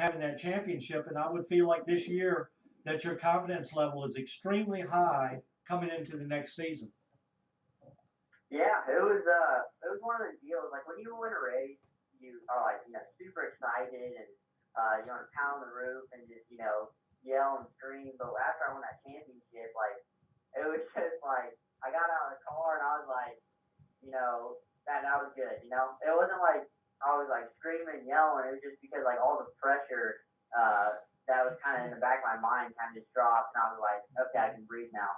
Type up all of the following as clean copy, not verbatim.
having that championship. And I would feel like this year that your confidence level is extremely high coming into the next season. Yeah, it was one of those deals. Like when you win a race, you are like super excited and you want to pound the roof and just yell and scream. But after I won that championship, like it was just like I got out of the car and I was like, that was good. It wasn't like I was like screaming and yelling. It was just because like all the pressure that was kind of in the back of my mind kind of just dropped, and I was like, okay, I can breathe now.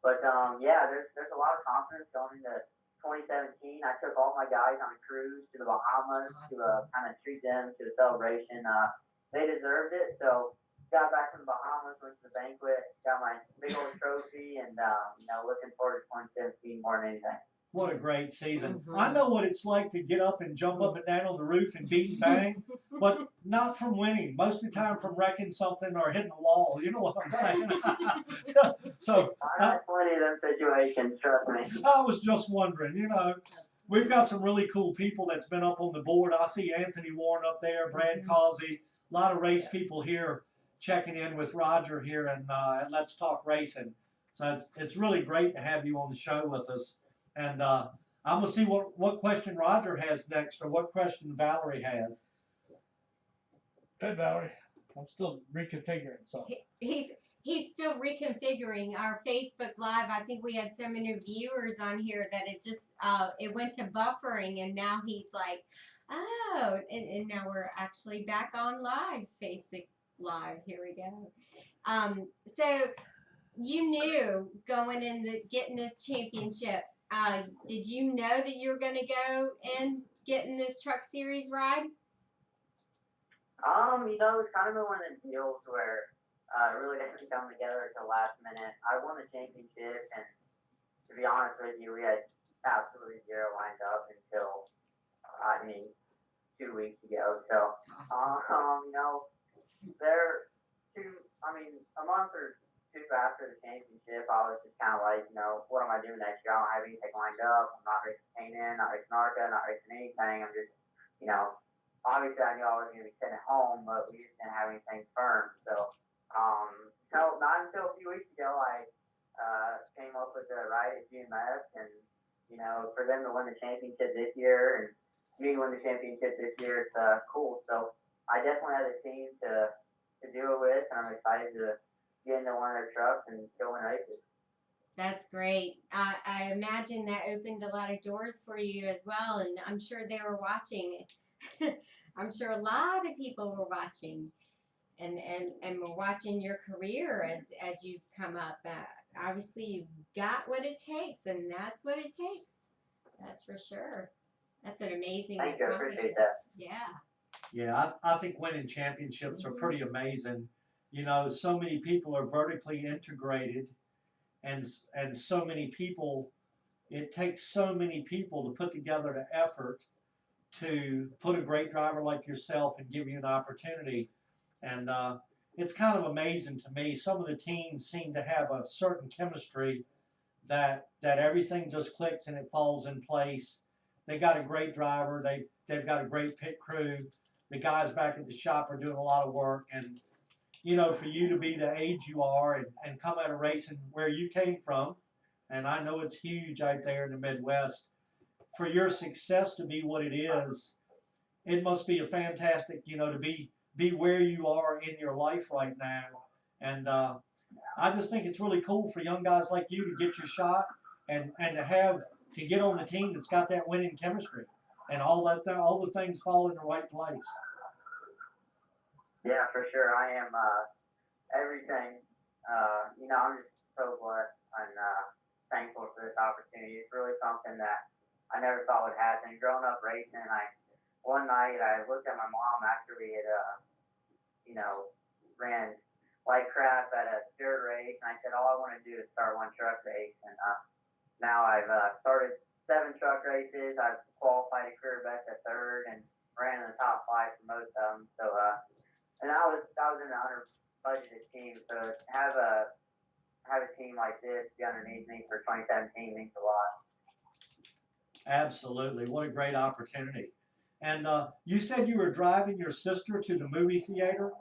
But yeah, there's a lot of confidence going into 2017. I took all my guys on a cruise to the Bahamas to kind of treat them to a celebration. They deserved it, so got back from the Bahamas, went to the banquet, got my big old trophy, and looking forward to 2017 more than anything. What a great season. I know what it's like to get up and jump up and down on the roof and beat and bang, but not from winning. Most of the time from wrecking something or hitting a wall. You know what I'm saying? So I had plenty of them situations, trust me. I was just wondering, we've got some really cool people that's been up on the board. I see Anthony Warren up there, Brad Causey, a lot of race people here checking in with Roger here and Let's Talk Racing. So it's really great to have you on the show with us. And I'm going to see what question Roger has next or what question Valerie has. Good, Valerie. I'm still reconfiguring something. He's still reconfiguring our Facebook Live. I think we had so many viewers on here that it just it went to buffering, and now he's like, oh, and now we're actually back on live, Facebook Live. Here we go. So you knew going in getting this championship. Did you know that you were going to go and get in this truck series ride? It's kind of one of the deals where it really didn't come together until last minute. I won the championship, and to be honest with you, we had absolutely zero lined up until 2 weeks ago. So, a month or two after the championship, I was just kind of like, what am I doing next year? I don't have anything lined up. I'm not racing Canaan, not racing ARCA, not racing anything. I'm just, obviously I knew I was going to be sitting at home, but we just didn't have anything firm. So, not until a few weeks ago, I came up with the ride at GMS, and, for them to win the championship this year and me to win the championship this year, it's cool. So, I definitely have a team to do it with, and I'm excited to get into one of their trucks and go in races. That's great. I imagine that opened a lot of doors for you as well, and I'm sure they were watching. I'm sure a lot of people were watching, and were watching your career as you've come up. Obviously, you've got what it takes, and that's what it takes. That's for sure. That's an amazing accomplishment. Thank you. I appreciate that. Yeah. Yeah, I think winning championships are pretty amazing. So many people are vertically integrated, and so many people, it takes so many people to put together the effort to put a great driver like yourself and give you an opportunity. And it's kind of amazing to me. Some of the teams seem to have a certain chemistry that everything just clicks and it falls in place. They got a great driver. They've got a great pit crew. The guys back at the shop are doing a lot of work. And for you to be the age you are and come out of racing where you came from, and I know it's huge out there in the Midwest, for your success to be what it is, it must be a fantastic, to be where you are in your life right now. And I just think it's really cool for young guys like you to get your shot and to get on the team that's got that winning chemistry and all the things fall in the right place. Yeah, for sure. I am everything. I'm just so blessed and thankful for this opportunity. It's really something that I never thought would happen. Growing up racing, one night I looked at my mom after we had, ran like crap at a dirt race, and I said, all I want to do is start one truck race. And now I've started 7 truck races. I've qualified a career best at 3rd and ran in the top 5 for most of them. So, and I was in an under budgeted team. So to have a team like this be underneath me for 2017 means a lot. Absolutely. What a great opportunity. And you said you were driving your sister to the movie theater,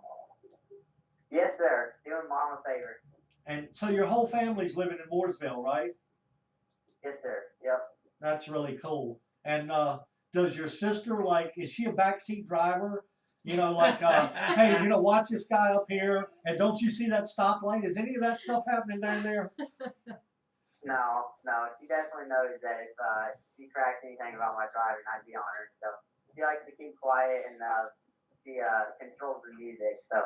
Yes, sir. Doing mom a favor. and so your whole family's living in Mooresville, right? Yes, sir. Yep. That's really cool. And does your sister is she a backseat driver? You know, hey, watch this guy up here, and don't you see that stoplight? Is any of that stuff happening down there? No. She definitely knows that if she tracks anything about my driving, I'd be on her. So she likes to keep quiet, and she controls the music. So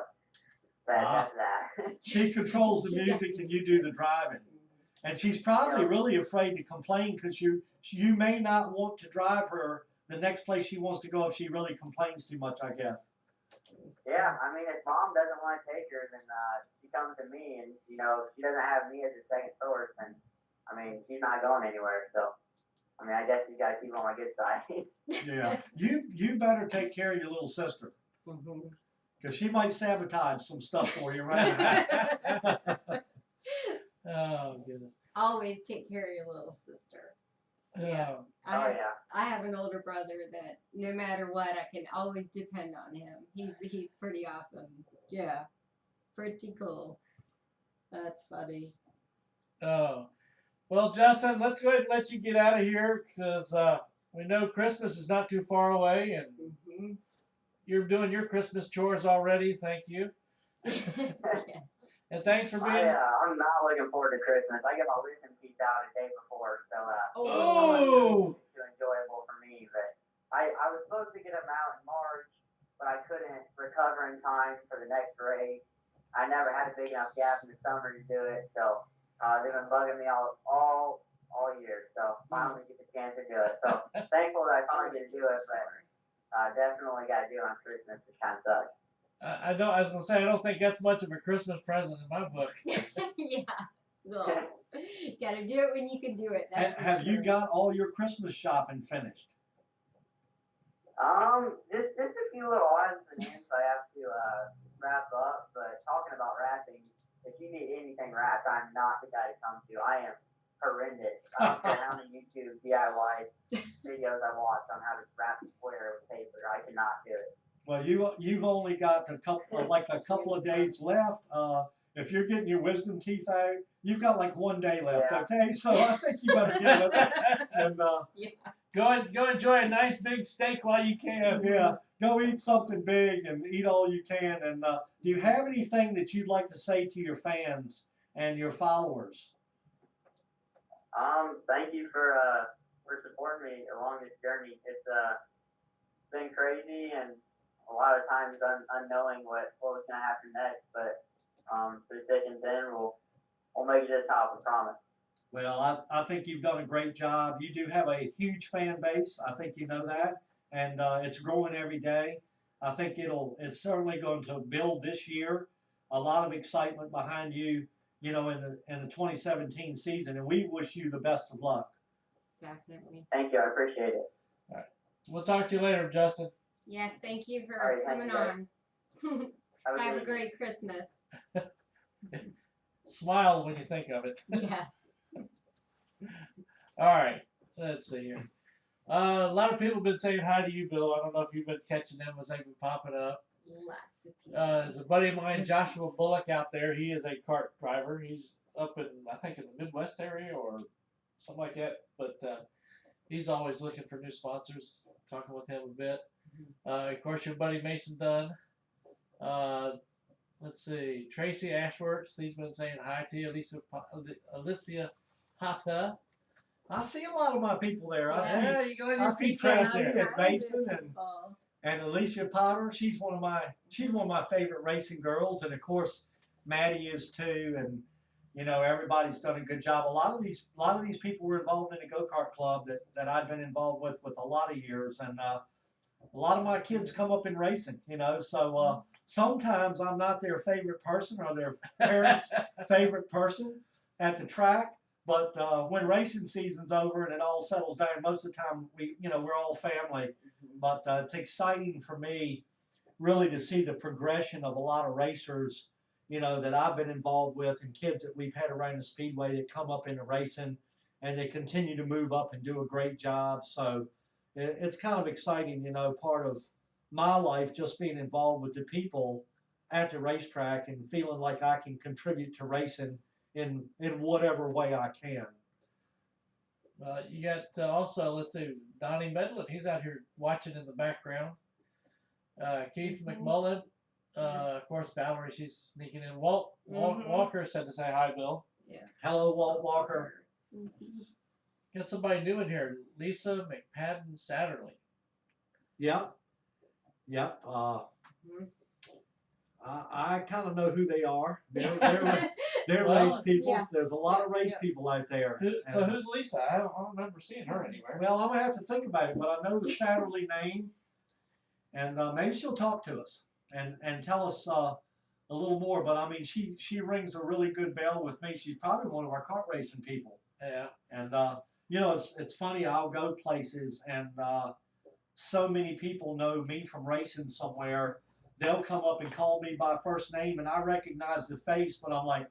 that's that. She controls the music, and you do the driving. And she's probably really afraid to complain because you may not want to drive her the next place she wants to go if she really complains too much, I guess. Yeah, I mean, if mom doesn't want to take her, then she comes to me, and she doesn't have me as a second source, and I mean, she's not going anywhere. So, I mean, I guess you got to keep on my good side. Yeah, you better take care of your little sister because she might sabotage some stuff for you right now. Oh goodness. Always take care of your little sister. Yeah. Oh. I have an older brother that no matter what, I can always depend on him. He's pretty awesome. Yeah. Pretty cool. That's funny. Oh. Well, Justin, let's go ahead and let you get out of here because we know Christmas is not too far away, and you're doing your Christmas chores already. Thank you. Yes. And thanks for being. I'm not looking forward to Christmas. I get my wisdom teeth out a day before, so Oh. too enjoyable for me. But I was supposed to get them out in March, but I couldn't recover in time for the next race. I never had a big enough gap in the summer to do it, so they've been bugging me all year. So finally get the chance to do it. So thankful that I finally get to do it, but definitely got to do it on Christmas, which kind of sucks. I was gonna say I don't think that's much of a Christmas present in my book. Yeah. Well, gotta do it when you can do it. That's Have you got all your Christmas shopping finished? Just a few little odds and ends I have to wrap up. But talking about wrapping, if you need anything wrapped, I'm not the guy to come to. I am horrendous. I don't care how many YouTube DIY videos I watch on how to wrap a square with paper. I cannot do it. Well, you've only got a couple of days left. If you're getting your wisdom teeth out, you've got like 1 day left. Yeah. Okay, so I think you better get with it. And Go enjoy a nice big steak while you can. yeah, go eat something big and eat all you can. And do you have anything that you'd like to say to your fans and your followers? Thank you for supporting me along this journey. It's been crazy and a lot of times unknowing what was going to happen next, but through thick and thin, we'll make it to the top, I promise. Well, I think you've done a great job. You do have a huge fan base. I think you know that, and it's growing every day. I think it's certainly going to build this year. A lot of excitement behind you, in the 2017 season, and we wish you the best of luck. Definitely. Thank you, I appreciate it. All right, we'll talk to you later, Justin. Yes, thank you for All right, coming thank on. Have a great Christmas. Smile when you think of it. Yes. All right, let's see here. A lot of people have been saying hi to you, Bill. I don't know if you've been catching them as they've been popping up. Lots of people. There's a buddy of mine, Joshua Bullock, out there. He is a kart driver. He's up in, I think, in the Midwest area or something like that. But he's always looking for new sponsors. Talking with him a bit. Of course, your buddy Mason Dunn. Let's see, Tracy Ashworth. He's been saying hi to you. Alicia Pata. I see a lot of my people there. I see Tracy and Mason and Alicia Potter. She's one of my favorite racing girls, and of course Maddie is too. And everybody's done a good job. A lot of these people were involved in a go-kart club that I've been involved with a lot of years, and a lot of my kids come up in racing. So sometimes I'm not their favorite person or their parents' favorite person at the track. But when racing season's over and it all settles down, most of the time we're all family. But it's exciting for me, really, to see the progression of a lot of racers, that I've been involved with, and kids that we've had around the speedway that come up into racing, and they continue to move up and do a great job. So, it's kind of exciting, you know, part of my life just being involved with the people at the racetrack and feeling like I can contribute to racing in whatever way I can. You got also, let's see, Donnie Medlin. He's out here watching in the background. Keith McMullen. Of course, Valerie, she's sneaking in. Walker said to say hi, Bill. Yeah. Hello, Walt Walker. Got somebody new in here, Lisa McPadden Satterley. Yep. Yep. I kind of know who they are. They're Well, race people. yeah. There's a lot of race people out there. So who's Lisa? I don't remember seeing her anywhere. Well, I'm gonna have to think about it, but I know the Satterley name, and maybe she'll talk to us and tell us a little more. But I mean, she rings a really good bell with me. She's probably one of our kart racing people. Yeah. And you know, it's funny. I'll go places, and so many people know me from racing somewhere. They'll come up and call me by first name, and I recognize the face, but I'm like,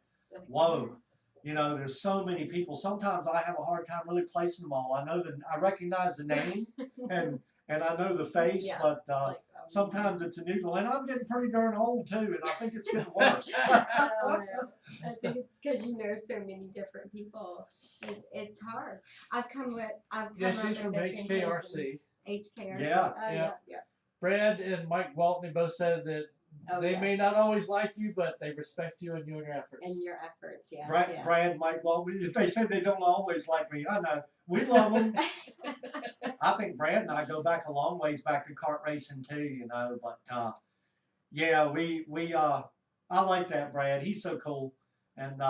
whoa. You know, there's so many people. Sometimes I have a hard time really placing them all. I know that I recognize the name, and I know the face, Yeah, but like, sometimes it's unusual. And I'm getting pretty darn old too, and I think it's getting worse. I think it's because you know so many different people. It's hard. I've come Yeah, up she's from with the HKRC. HKRC. Yeah. Oh, yeah. Brad and Mike Waltney both said that Oh, they yeah. may not always like you, but they respect you and you and your efforts. And your efforts, yes. Brad, Mike, well, they say they don't always like me. I know. We love them. I think Brad and I go back a long ways back to kart racing too, you know. But yeah, I like that Brad. He's so cool. And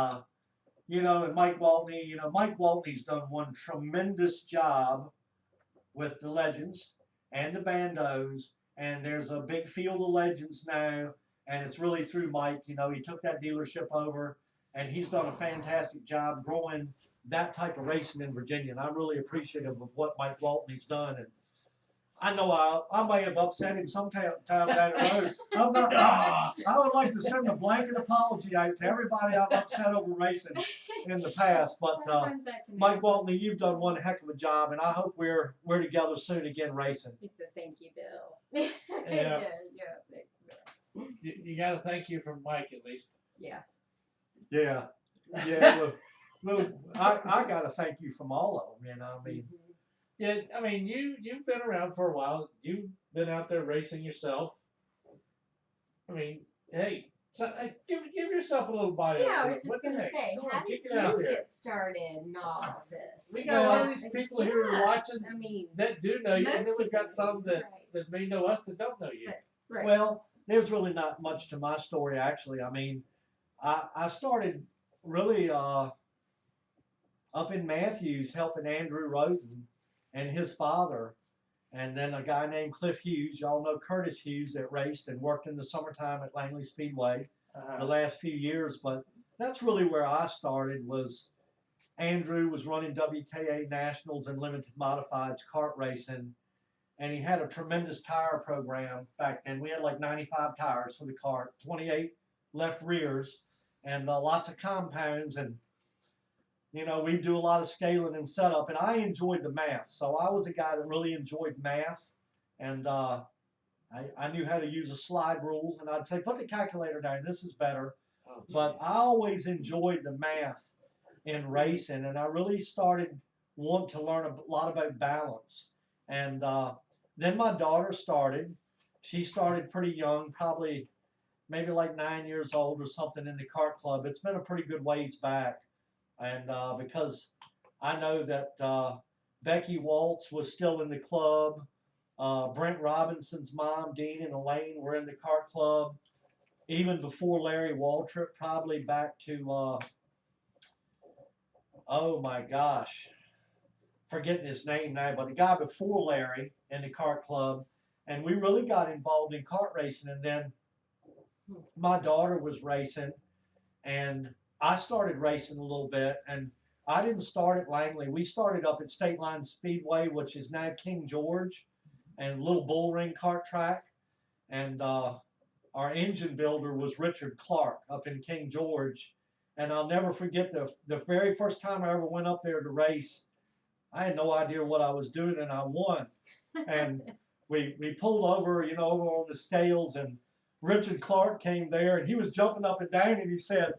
you know, and Mike Waltney, you know, Mike Waltney's done one tremendous job with the Legends and the Bandos. And there's a big field of Legends now, and it's really through Mike. You know, he took that dealership over, and he's done a fantastic job growing that type of racing in Virginia. And I'm really appreciative of what Mike Waltney's done. And I know I may have upset him sometime down the road. I'm not. I would like to send a blanket apology out to everybody I've upset over racing in the past. But Mike Waltney, you've done one heck of a job, and I hope we're together soon again racing. He said, "Thank you, Bill." Yeah. Yeah. You got to thank you from Mike at least. Yeah. Yeah. Yeah. Well, I got to thank you from all of them. You know, I mean. Yeah, I mean, you've been around for a while. You've been out there racing yourself. I mean, hey, so, give yourself a little bio. Yeah, I was just What the gonna heck? say, Come how on, did kick it out you there. get started in all this? We got a lot of these people here yeah, watching I mean, that do know you, and most then we've got people some do, that, right. that may know us that don't know you. right. Well, there's really not much to my story, actually. I mean, I started really up in Matthews helping Andrew Roden and his father, and then a guy named Cliff Hughes. Y'all know Curtis Hughes that raced and worked in the summertime at Langley Speedway the last few years. But that's really where I started. Was Andrew was running WKA Nationals and Limited Modifieds kart racing, and he had a tremendous tire program back then. We had like 95 tires for the kart, 28 left rears, and lots of compounds. And you know, we do a lot of scaling and setup, and I enjoyed the math. So I was a guy that really enjoyed math, and I knew how to use a slide rule, and I'd say, put the calculator down, this is better. Oh, But I always enjoyed the math in racing, and I really started wanting to learn a lot about balance. And then my daughter started. She started pretty young, probably maybe like 9 years old or something in the kart club. It's been a pretty good ways back. And because I know that Becky Waltz was still in the club, Brent Robinson's mom, Dean and Elaine, were in the kart club, even before Larry Waltrip, probably back to, oh my gosh, forgetting his name now, but the guy before Larry in the kart club. And we really got involved in kart racing. And then my daughter was racing, and I started racing a little bit, and I didn't start at Langley. We started up at State Line Speedway, which is now King George, and Little Bull Ring kart track. And our engine builder was Richard Clark up in King George. And I'll never forget the very first time I ever went up there to race. I had no idea what I was doing, and I won. And we pulled over, you know, over on the scales, and Richard Clark came there, and he was jumping up and down, and he said,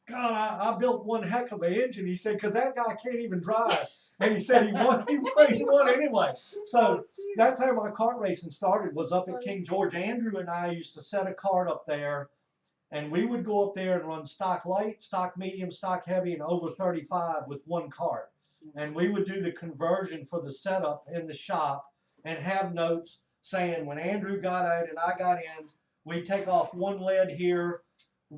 God, I built one heck of an engine. He said, because that guy can't even drive. And he said he won anyway. So that's how my kart racing started, was up at King George. Andrew and I used to set a kart up there, and we would go up there and run stock light, stock medium, stock heavy, and over 35 with one kart. And we would do the conversion for the setup in the shop and have notes saying when Andrew got out and I got in, we'd take off one lead here,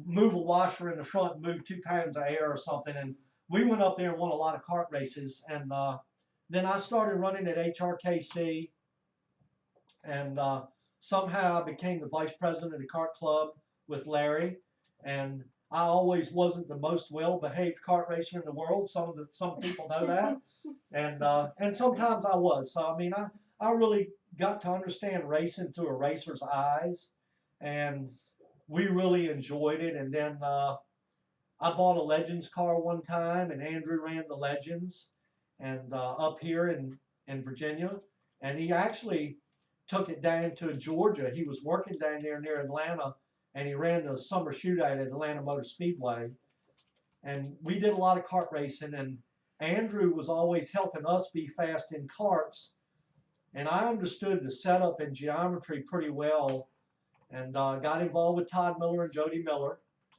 move a washer in the front, move 2 pounds of air or something. And we went up there and won a lot of kart races. And then I started running at HRKC, and somehow I became the vice president of the kart club with Larry. And I always wasn't the most well-behaved kart racer in the world. Some people know that, and sometimes I was. So I mean, I really got to understand racing through a racer's eyes, and we really enjoyed it. And then I bought a Legends car one time, and Andrew ran the Legends, and up here in Virginia, and he actually took it down to Georgia. He was working down there near Atlanta, and he ran the summer shootout at Atlanta Motor Speedway. And we did a lot of kart racing, and Andrew was always helping us be fast in karts. And I understood the setup and geometry pretty well, and got involved with Todd Miller and Jody Miller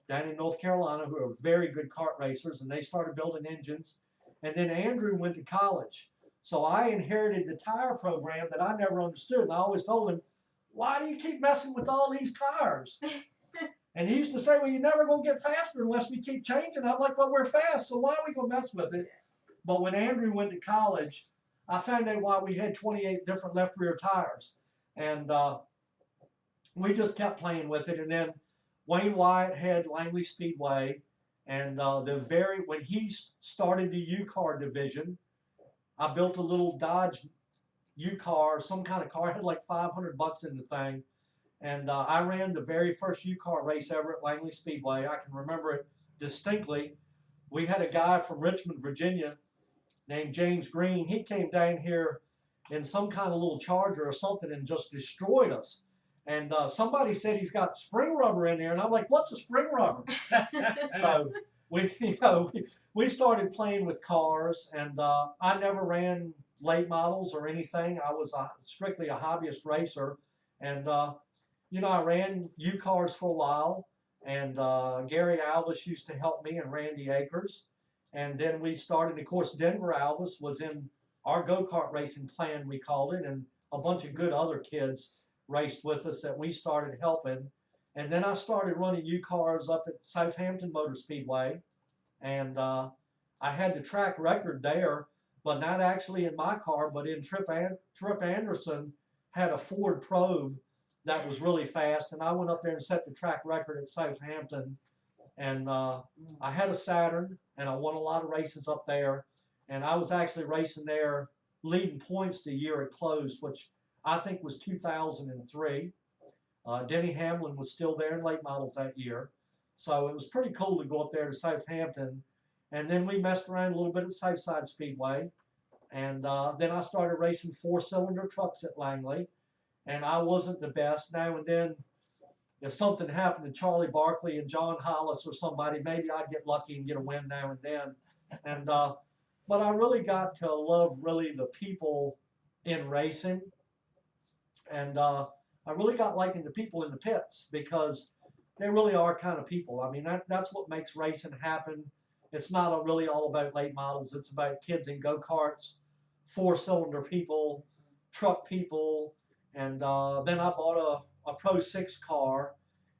down in North Carolina, who are very good kart racers, and they started building engines. And then Andrew went to college. So I inherited the tire program that I never understood. And I always told him, why do you keep messing with all these tires? And he used to say, well, you're never going to get faster unless we keep changing. I'm like, well, we're fast, so why are we going to mess with it? But when Andrew went to college, I found out why we had 28 different left rear tires. And we just kept playing with it. And then Wayne Wyatt had Langley Speedway. And when he started the U-Car division, I built a little Dodge U-Car, some kind of car. It had like $500 in the thing. And I ran the very first U-Car race ever at Langley Speedway. I can remember it distinctly. We had a guy from Richmond, Virginia, named James Green. He came down here in some kind of little Charger or something and just destroyed us. And somebody said he's got spring rubber in there, and I'm like, what's a spring rubber? So we started playing with cars, and I never ran late models or anything. I was strictly a hobbyist racer, and I ran U-Cars for a while, and Gary Alvis used to help me, and Randy Akers. And then we started, of course, Denver Alvis was in our go-kart racing clan, we called it, and a bunch of good other kids raced with us that we started helping. And then I started running U-Cars up at Southampton Motor Speedway, and I had the track record there, but not actually in my car, but in Trip Anderson had a Ford Probe that was really fast, and I went up there and set the track record at Southampton. And I had a Saturn, and I won a lot of races up there. And I was actually racing there, leading points the year it closed, which I think was 2003. Denny Hamlin was still there in late models that year. So it was pretty cool to go up there to Southampton. And then we messed around a little bit at Southside Speedway. And then I started racing 4-cylinder trucks at Langley. And I wasn't the best. Now and then, if something happened to Charlie Barkley and John Hollis or somebody, maybe I'd get lucky and get a win now and then. And but I really got to love really the people in racing. And I really got liking the people in the pits, because they really are kind of people. I mean, that's what makes racing happen. It's not really all about late models. It's about kids in go-karts, 4-cylinder people, truck people. And then I bought a Pro 6 car,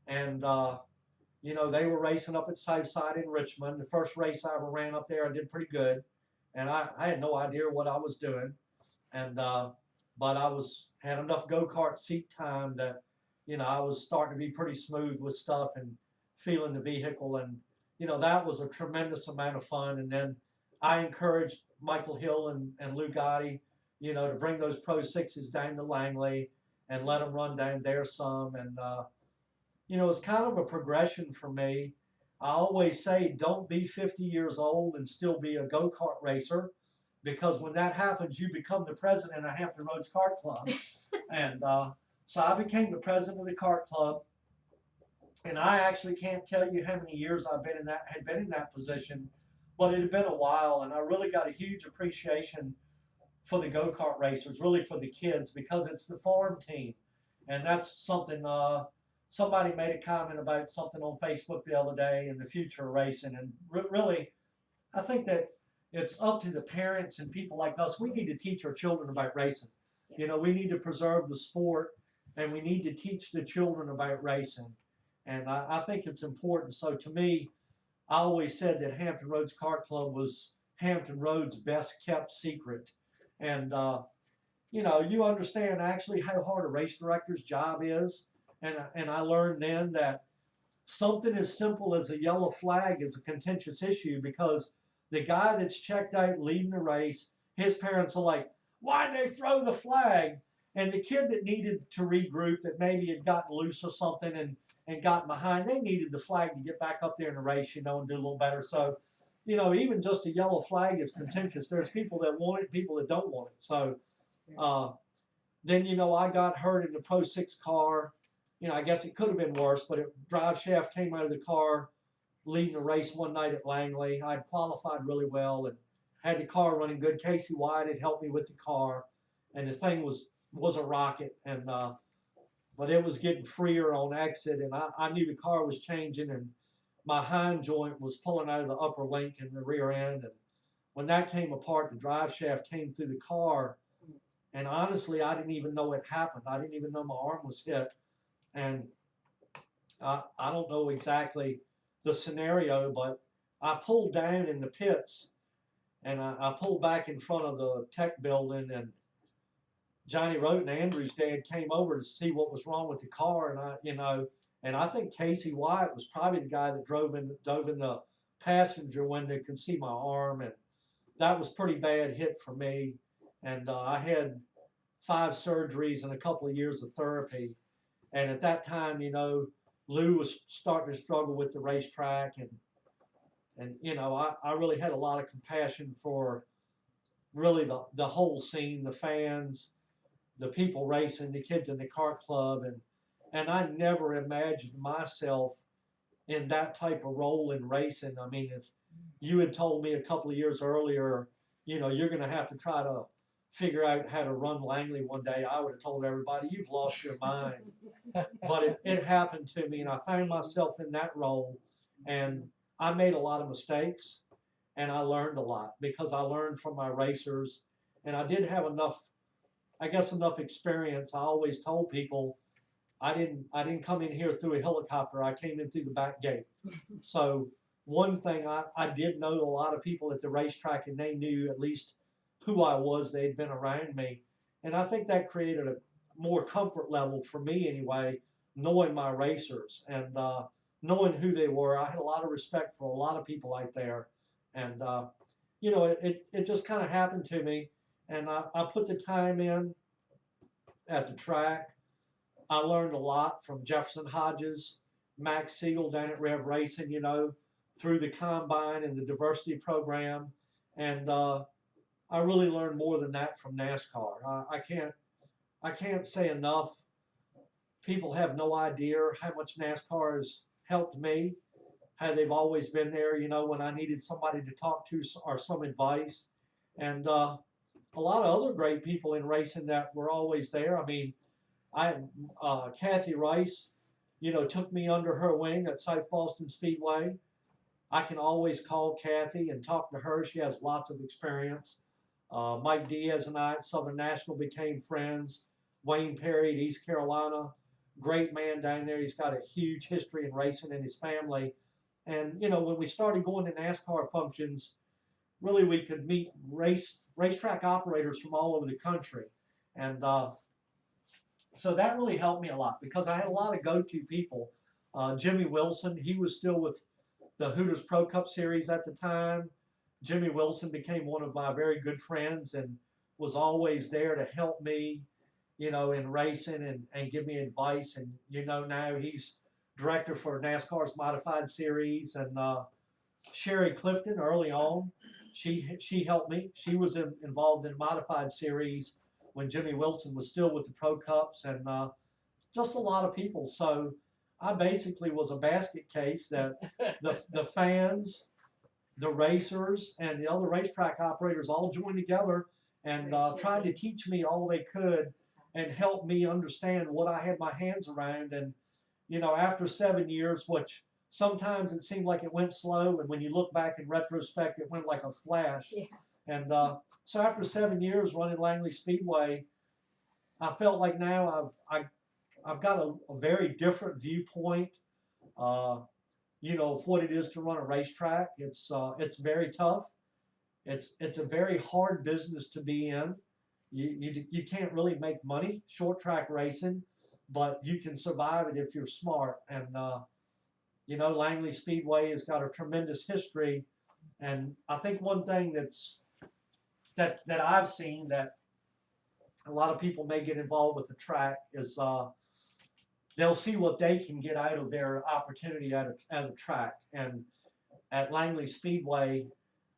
and they were racing up at Southside in Richmond. The first race I ever ran up there, I did pretty good, and I had no idea what I was doing. And but I had enough go-kart seat time that I was starting to be pretty smooth with stuff and feeling the vehicle, and that was a tremendous amount of fun. And then I encouraged Michael Hill and Lou Gotti, to bring those Pro 6s down to Langley and let them run down there some. And it's kind of a progression for me. I always say, don't be 50 years old and still be a go-kart racer, because when that happens, you become the president of Hampton Roads Kart Club. And so I became the president of the kart club. And I actually can't tell you how many years had been in that position, but it had been a while, and I really got a huge appreciation for the go-kart racers, really for the kids, because it's the farm team. And that's something, somebody made a comment about something on Facebook the other day in the future of racing. And really, I think that it's up to the parents and people like us. We need to teach our children about racing. You know, we need to preserve the sport, and we need to teach the children about racing. And I think it's important. So to me, I always said that Hampton Roads Kart Club was Hampton Roads' best kept secret. And, you know, you understand actually how hard a race director's job is. And I learned then that something as simple as a yellow flag is a contentious issue, because the guy that's checked out leading the race, his parents are like, why'd they throw the flag? And the kid that needed to regroup, that maybe had gotten loose or something and gotten behind, they needed the flag to get back up there in the race, you know, and do a little better. So, you know, even just a yellow flag is contentious. There's people that want it, people that don't want it. So then, you know, I got hurt in the Pro 6 car. You know, I guess it could have been worse, but a drive shaft came out of the car leading the race one night at Langley. I'd qualified really well and had the car running good. Casey White had helped me with the car, and the thing was a rocket. And but it was getting freer on exit, and I knew the car was changing, and my hind joint was pulling out of the upper link in the rear end. And when that came apart, the drive shaft came through the car, and honestly, I didn't even know it happened. I didn't even know my arm was hit. And I don't know exactly the scenario, but I pulled down in the pits, and I pulled back in front of the tech building, and Johnny Roten, Andrew's dad, came over to see what was wrong with the car. And I think Casey White was probably the guy that dove in the passenger window, could see my arm. And that was pretty bad hit for me. And I had 5 surgeries and a couple of years of therapy. And at that time, you know, Lou was starting to struggle with the racetrack. And you know, I really had a lot of compassion for really the whole scene, the fans, the people racing, the kids in the kart club. And I never imagined myself in that type of role in racing. I mean, if you had told me a couple of years earlier, you know, you're going to have to try to figure out how to run Langley one day, I would have told everybody, you've lost your mind. But it happened to me, and I found myself in that role, and I made a lot of mistakes, and I learned a lot, because I learned from my racers, and I did have enough experience. I always told people I didn't come in here through a helicopter. I came in through the back gate. So one thing I did know a lot of people at the racetrack, and they knew at least who I was. They'd been around me. And I think that created a more comfort level for me anyway, knowing my racers and knowing who they were. I had a lot of respect for a lot of people out there. And, you know, it just kind of happened to me. And I put the time in at the track. I learned a lot from Jefferson Hodges, Max Siegel down at Rev Racing, you know, through the combine and the diversity program. And I really learned more than that from NASCAR. I can't say enough. People have no idea how much NASCAR has helped me, how they've always been there, you know, when I needed somebody to talk to or some advice. And a lot of other great people in racing that were always there. I mean, Kathy Rice, you know, took me under her wing at South Boston Speedway. I can always call Kathy and talk to her. She has lots of experience. Mike Diaz and I at Southern National became friends. Wayne Perry at East Carolina, great man down there. He's got a huge history in racing in his family. And, you know, when we started going to NASCAR functions, really we could meet racetrack operators from all over the country. And so that really helped me a lot, because I had a lot of go-to people. Jimmy Wilson, he was still with the Hooters Pro Cup Series at the time. Jimmy Wilson became one of my very good friends and was always there to help me, you know, in racing and give me advice. And, you know, now he's director for NASCAR's Modified Series. And Sherry Clifton early on, she helped me. She was involved in modified series when Jimmy Wilson was still with the Pro Cups, and just a lot of people. So I basically was a basket case that the fans, the racers, and the other racetrack operators all joined together and tried to teach me all they could and help me understand what I had my hands around. And after 7 years, which sometimes it seemed like it went slow, and when you look back in retrospect, it went like a flash. Yeah. And so after 7 years running Langley Speedway, I felt like now I've got a very different viewpoint, of what it is to run a racetrack. It's very tough. It's a very hard business to be in. You can't really make money short track racing, but you can survive it if you're smart. And Langley Speedway has got a tremendous history. And I think one thing that I've seen that a lot of people may get involved with the track is they'll see what they can get out of their opportunity at a track. And at Langley Speedway,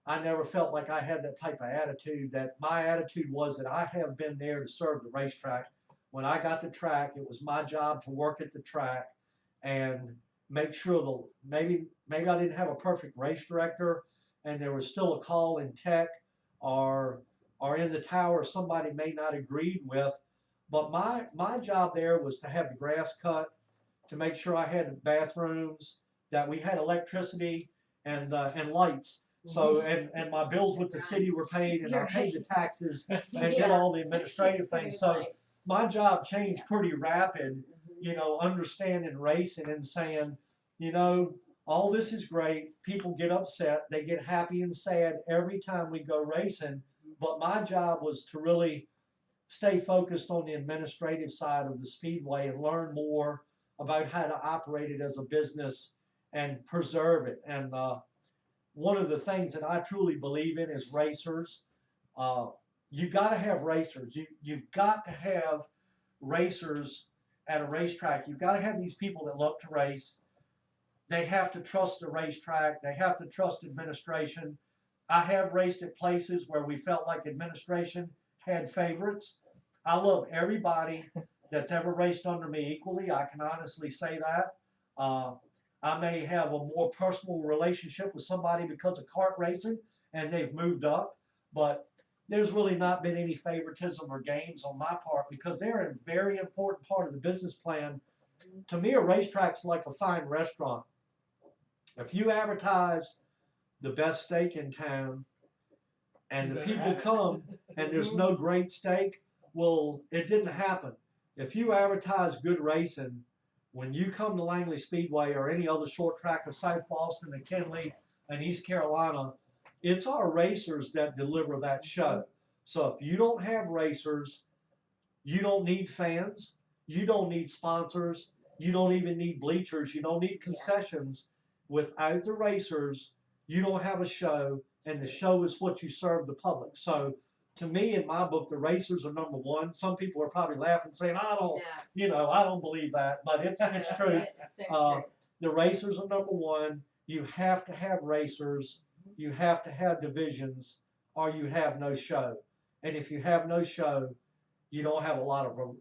I never felt like I had that type of attitude. That my attitude was that I have been there to serve the racetrack. When I got the track, it was my job to work at the track and make sure maybe I didn't have a perfect race director, and there was still a call in tech or in the tower somebody may not agreed with. But my job there was to have the grass cut, to make sure I had bathrooms, that we had electricity and lights. So and my bills with the city were paid, and I paid the taxes and did all the administrative things. So my job changed pretty rapid, understanding racing and saying, all this is great. People get upset. They get happy and sad every time we go racing. But my job was to really stay focused on the administrative side of the Speedway and learn more about how to operate it as a business and preserve it. And one of the things that I truly believe in is racers. You got to have racers. You've got to have racers at a racetrack. You've got to have these people that love to race. They have to trust the racetrack. They have to trust administration. I have raced at places where we felt like administration had favorites. I love everybody that's ever raced under me equally. I can honestly say that. I may have a more personal relationship with somebody because of kart racing and they've moved up, but there's really not been any favoritism or games on my part because they're a very important part of the business plan. To me, a racetrack's like a fine restaurant. If you advertise the best steak in town and the people come and there's no great steak, well, it didn't happen. If you advertise good racing, when you come to Langley Speedway or any other short track of South Boston and Kenley and East Carolina, it's our racers that deliver that show. So if you don't have racers, you don't need fans, you don't need sponsors, you don't even need bleachers, you don't need concessions. Without the racers, you don't have a show, and the show is what you serve the public. So to me, in my book, the racers are number one. Some people are probably laughing, saying, I don't believe that, but it's true. It's so true. The racers are number one. You have to have racers. You have to have divisions, or you have no show. And if you have no show, you don't have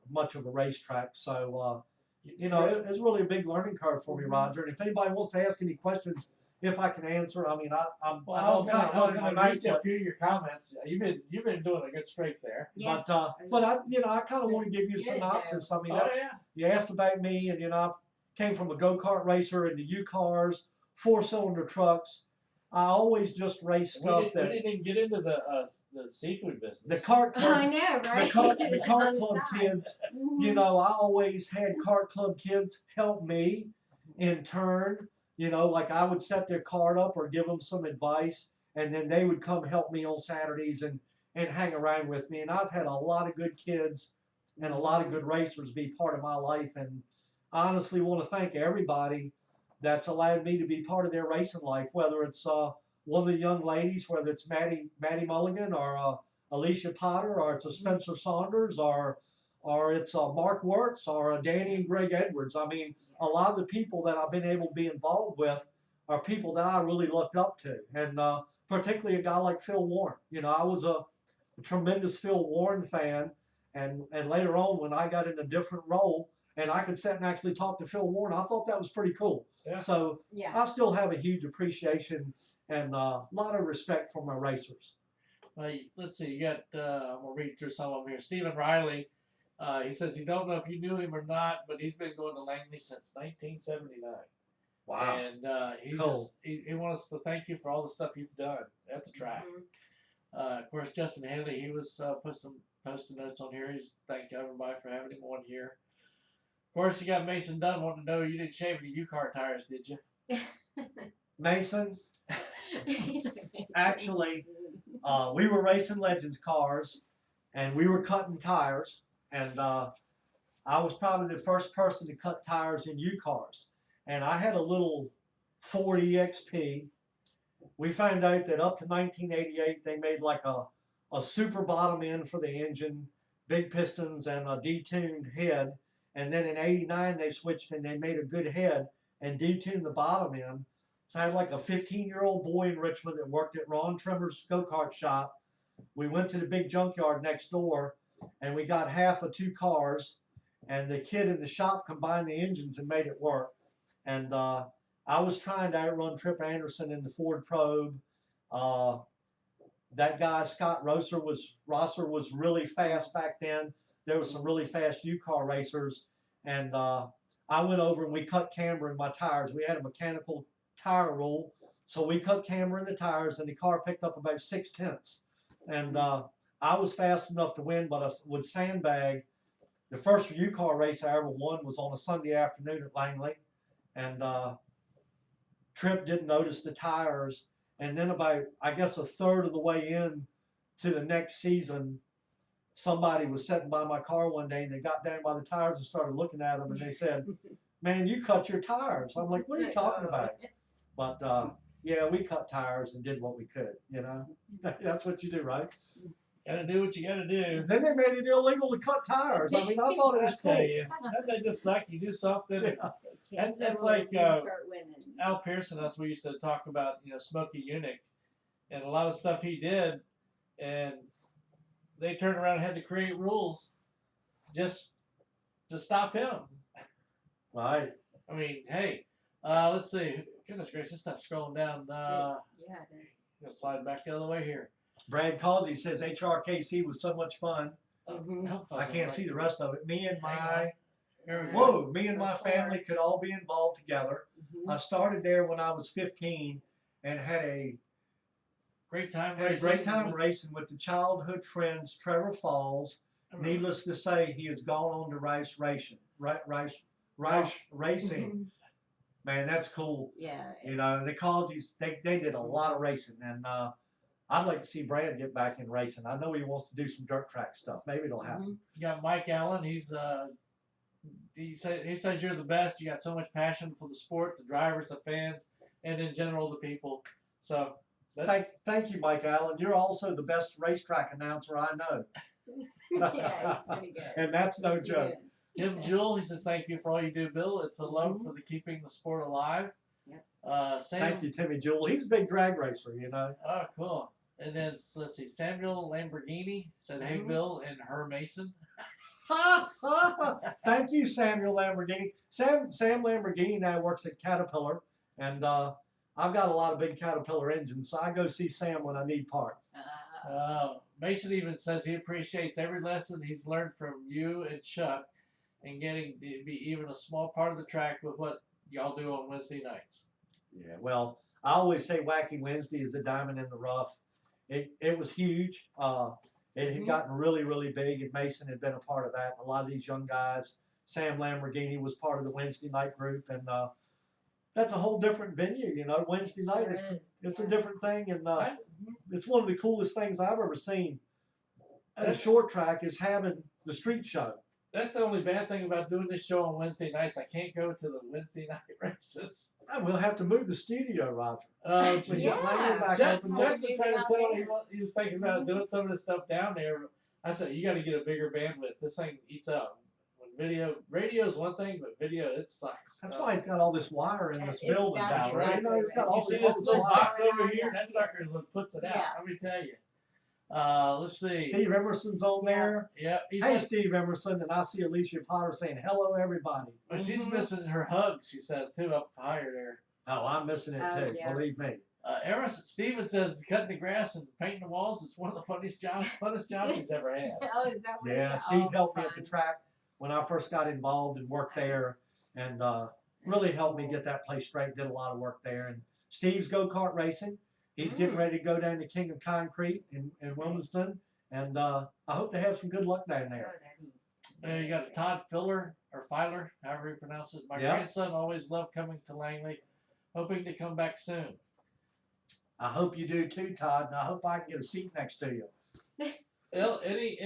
much of a racetrack. So, it's really a big learning curve for me, Roger. And if anybody wants to ask any questions, if I can answer, I mean, I was kind of running my read a few of your comments. You've been doing a good streak there. Yeah. But I kind of want to give you a synopsis. I mean, you asked about me, and I came from a go-kart racer into U-cars, 4-cylinder trucks. I always just race stuff we didn't even get into the seafood business. The kart club. I know, right? The kart club kids. I always had kart club kids help me in turn. Like I would set their cart up or give them some advice, and then they would come help me on Saturdays and hang around with me. And I've had a lot of good kids and a lot of good racers be part of my life. And I honestly want to thank everybody that's allowed me to be part of their racing life, whether it's one of the young ladies, whether it's Maddie Mulligan or Alicia Potter, or it's a Spencer Saunders, or it's Mark Wirtz, or Danny and Greg Edwards. I mean, a lot of the people that I've been able to be involved with are people that I really looked up to. And particularly a guy like Phil Warren. You know, I was a tremendous Phil Warren fan, and later on when I got in a different role and I could sit and actually talk to Phil Warren, I thought that was pretty cool. Yeah. So Yeah. I still have a huge appreciation and a lot of respect for my racers. Well, let's see. You got. I'm gonna read through some of them here. Stephen Riley. He says he don't know if you knew him or not, but he's been going to Langley since 1979. Wow. And he Cool. just he wants to thank you for all the stuff you've done at the track. Of course, Justin Henley, he was posting notes on here. He's thank everybody for having him on here. Of course, you got Mason Dunn wanting to know you didn't shave any U-car tires, did you? Mason, actually, we were racing Legends cars, and we were cutting tires, and I was probably the first person to cut tires in U cars, and I had a little Ford EXP. We found out that up to 1988 they made like a super bottom end for the engine, big pistons, and a detuned head, and then in '89 they switched and they made a good head and detuned the bottom end. So I had like a 15-year-old boy in Richmond that worked at Ron Trimmer's go-kart shop. We went to the big junkyard next door, and we got half of two cars, and the kid in the shop combined the engines and made it work. And I was trying to outrun Trip Anderson in the Ford Probe. That guy, Scott Rosser was really fast back then. There was some really fast U-car racers. And I went over and we cut camber in my tires. We had a mechanical tire rule. So we cut camber in the tires, and the car picked up about 6/10. And I was fast enough to win, but I would sandbag. The first U-car race I ever won was on a Sunday afternoon at Langley. And Trip didn't notice the tires. And then about, I guess, a third of the way in to the next season, somebody was sitting by my car one day, and they got down by the tires and started looking at them, and they said, "Man, you cut your tires." I'm like, "What are you talking about?" But yeah, we cut tires and did what we could, you know. That's what you do, right? Gotta do what you gotta do. Then they made it illegal to cut tires. I mean, I thought it was I tell cool. you, that just suck. You do something. Yeah. That's like Al Pearce and us. We used to talk about, you know, Smokey Eunuch, and a lot of stuff he did, and they turned around and had to create rules just to stop him. Right. I mean, hey, let's see. Goodness gracious, stop scrolling down. Yeah, it is. Gonna slide back the other way here. Brad Causey says HRKC was so much fun. Mhm. I can't see the rest of it. Me and my Here we go. Whoa, me and my family could all be involved together. Mhm. I started there when I was 15 and had a Great time great racing. time racing with the childhood friends Trevor Falls. Needless to say, he has gone on to racing. Mhm. Man, that's cool. Yeah. You know, they did a lot of racing, and I'd like to see Brad get back in racing. I know he wants to do some dirt track stuff. Maybe it'll happen. You got Mike Allen. He says you're the best. You got so much passion for the sport, the drivers, the fans, and in general the people. So Thank you, Mike Allen. You're also the best racetrack announcer I know. Yeah, he's pretty good. And that's no Pretty joke. good. Tim Jewell, he says thank you for all you do, Bill. It's a love for the keeping the sport alive. Yep. Sam, Thank you, Timmy Jewell. He's a big drag racer, you know. Oh, cool. And then let's see, Samuel Lamborghini said, "Hey, Bill," and her Mason. Thank you, Samuel Lamborghini. Sam Lamborghini now works at Caterpillar, and I've got a lot of big Caterpillar engines, so I go see Sam when I need parts. Mason even says he appreciates every lesson he's learned from you and Chuck, and getting to be even a small part of the track with what y'all do on Wednesday nights. Yeah, well, I always say Wacky Wednesday is a diamond in the rough. It was huge. It had gotten really, really big, and Mason had been a part of that. A lot of these young guys, Sam Lamborghini was part of the Wednesday night group, and that's a whole different venue, you know. Wednesday night, it's a different thing, and it's one of the coolest things I've ever seen at a short track is having the street show. That's the only bad thing about doing this show on Wednesday nights. I can't go to the Wednesday night races. We'll have to move the studio, Roger. Justin Yeah. tried Just to moving tell out me he was thinking about doing some of this stuff down there. I said, you got to get a bigger bandwidth. This thing eats up when Radio is one thing, but video, it sucks. That's why he's got all this wire in this It's- building, that's Valerie. You know, he's got You all see this this little wire. box over here? That sucker is what puts it out. Yeah. Let me tell you. Let's see. Steve Emerson's on there. Yeah, he's Hey, like, Steve Emerson, and I see Alicia Potter saying hello, everybody. but she's Mhm. missing her hugs. She says too up higher there. Oh, I'm missing it Oh, too. dear. Believe me. Emerson Steven says cutting the grass and painting the walls is one of the funnest jobs he's ever had. Oh, is that what Yeah, it- Steve oh, helped me at the fun. track when I first got involved and worked there, and really helped me get that place straight. Did a lot of work there. And Steve's go-kart racing. He's getting ready to go down to King of Concrete in Wilmington, and I hope they have some good luck down there. You got a Todd Filler or Filer, however you pronounce it. My Yeah. grandson always loved coming to Langley, hoping to come back soon. I hope you do too, Todd, and I hope I can get a seat next to you. Any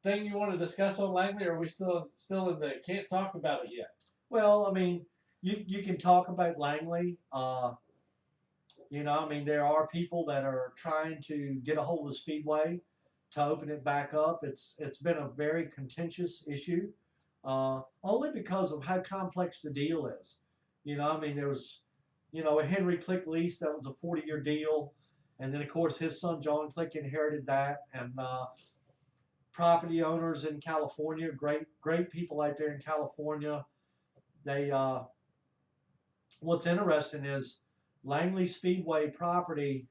thing you want to discuss on Langley, or are we still in the can't talk about it yet? Well, I mean, you can talk about Langley. You know, I mean, there are people that are trying to get a hold of the Speedway to open it back up. It's been a very contentious issue, only because of how complex the deal is. You know, I mean, there was, you know, a Henry Click lease that was a 40-year deal, and then of course his son John Click inherited that, and property owners in California, great people out there in California. They what's interesting is Langley Speedway property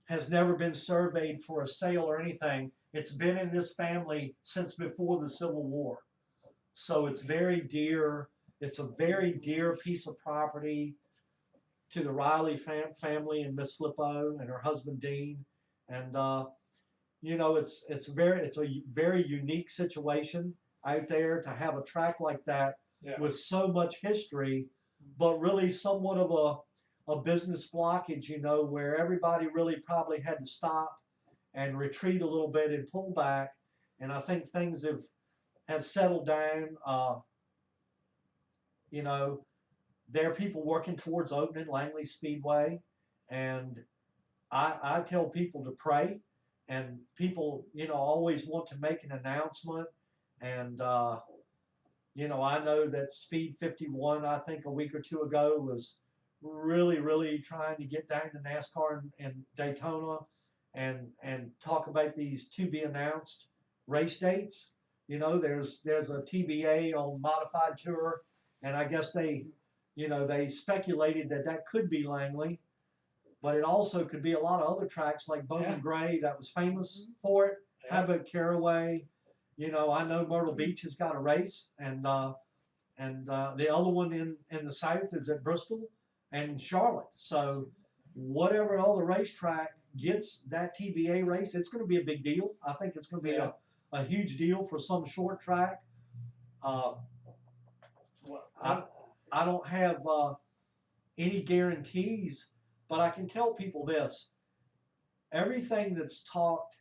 has never been surveyed for a sale or anything. It's been in this family since before the Civil War, so it's very dear. It's a very dear piece of property to the Riley family and Miss Flippo and her husband Dean, and you know, it's a very unique situation out there to have a track like that with so much history, but really somewhat of a business blockage, you know, where everybody really probably had to stop and retreat a little bit and pull back. And I think things have settled down. You know, there are people working towards opening Langley Speedway, and I tell people to pray, and people, you know, always want to make an announcement. And you know, I know that Speed 51, I think a week or two ago, was really trying to get down to NASCAR in Daytona and talk about these to be announced race dates. You know, there's a TBA on Modified Tour, and I guess they speculated that could be Langley, but it also could be a lot of other tracks like Bowman Gray that was famous for it. Yeah. How about Caraway? You know, I know Myrtle Beach has got a race, and the other one in the south is at Bristol and Charlotte. So whatever other racetrack gets that TBA race, it's going to be a big deal. I think it's going to be a huge deal for some short track. I don't have any guarantees, but I can tell people this. Everything that's talked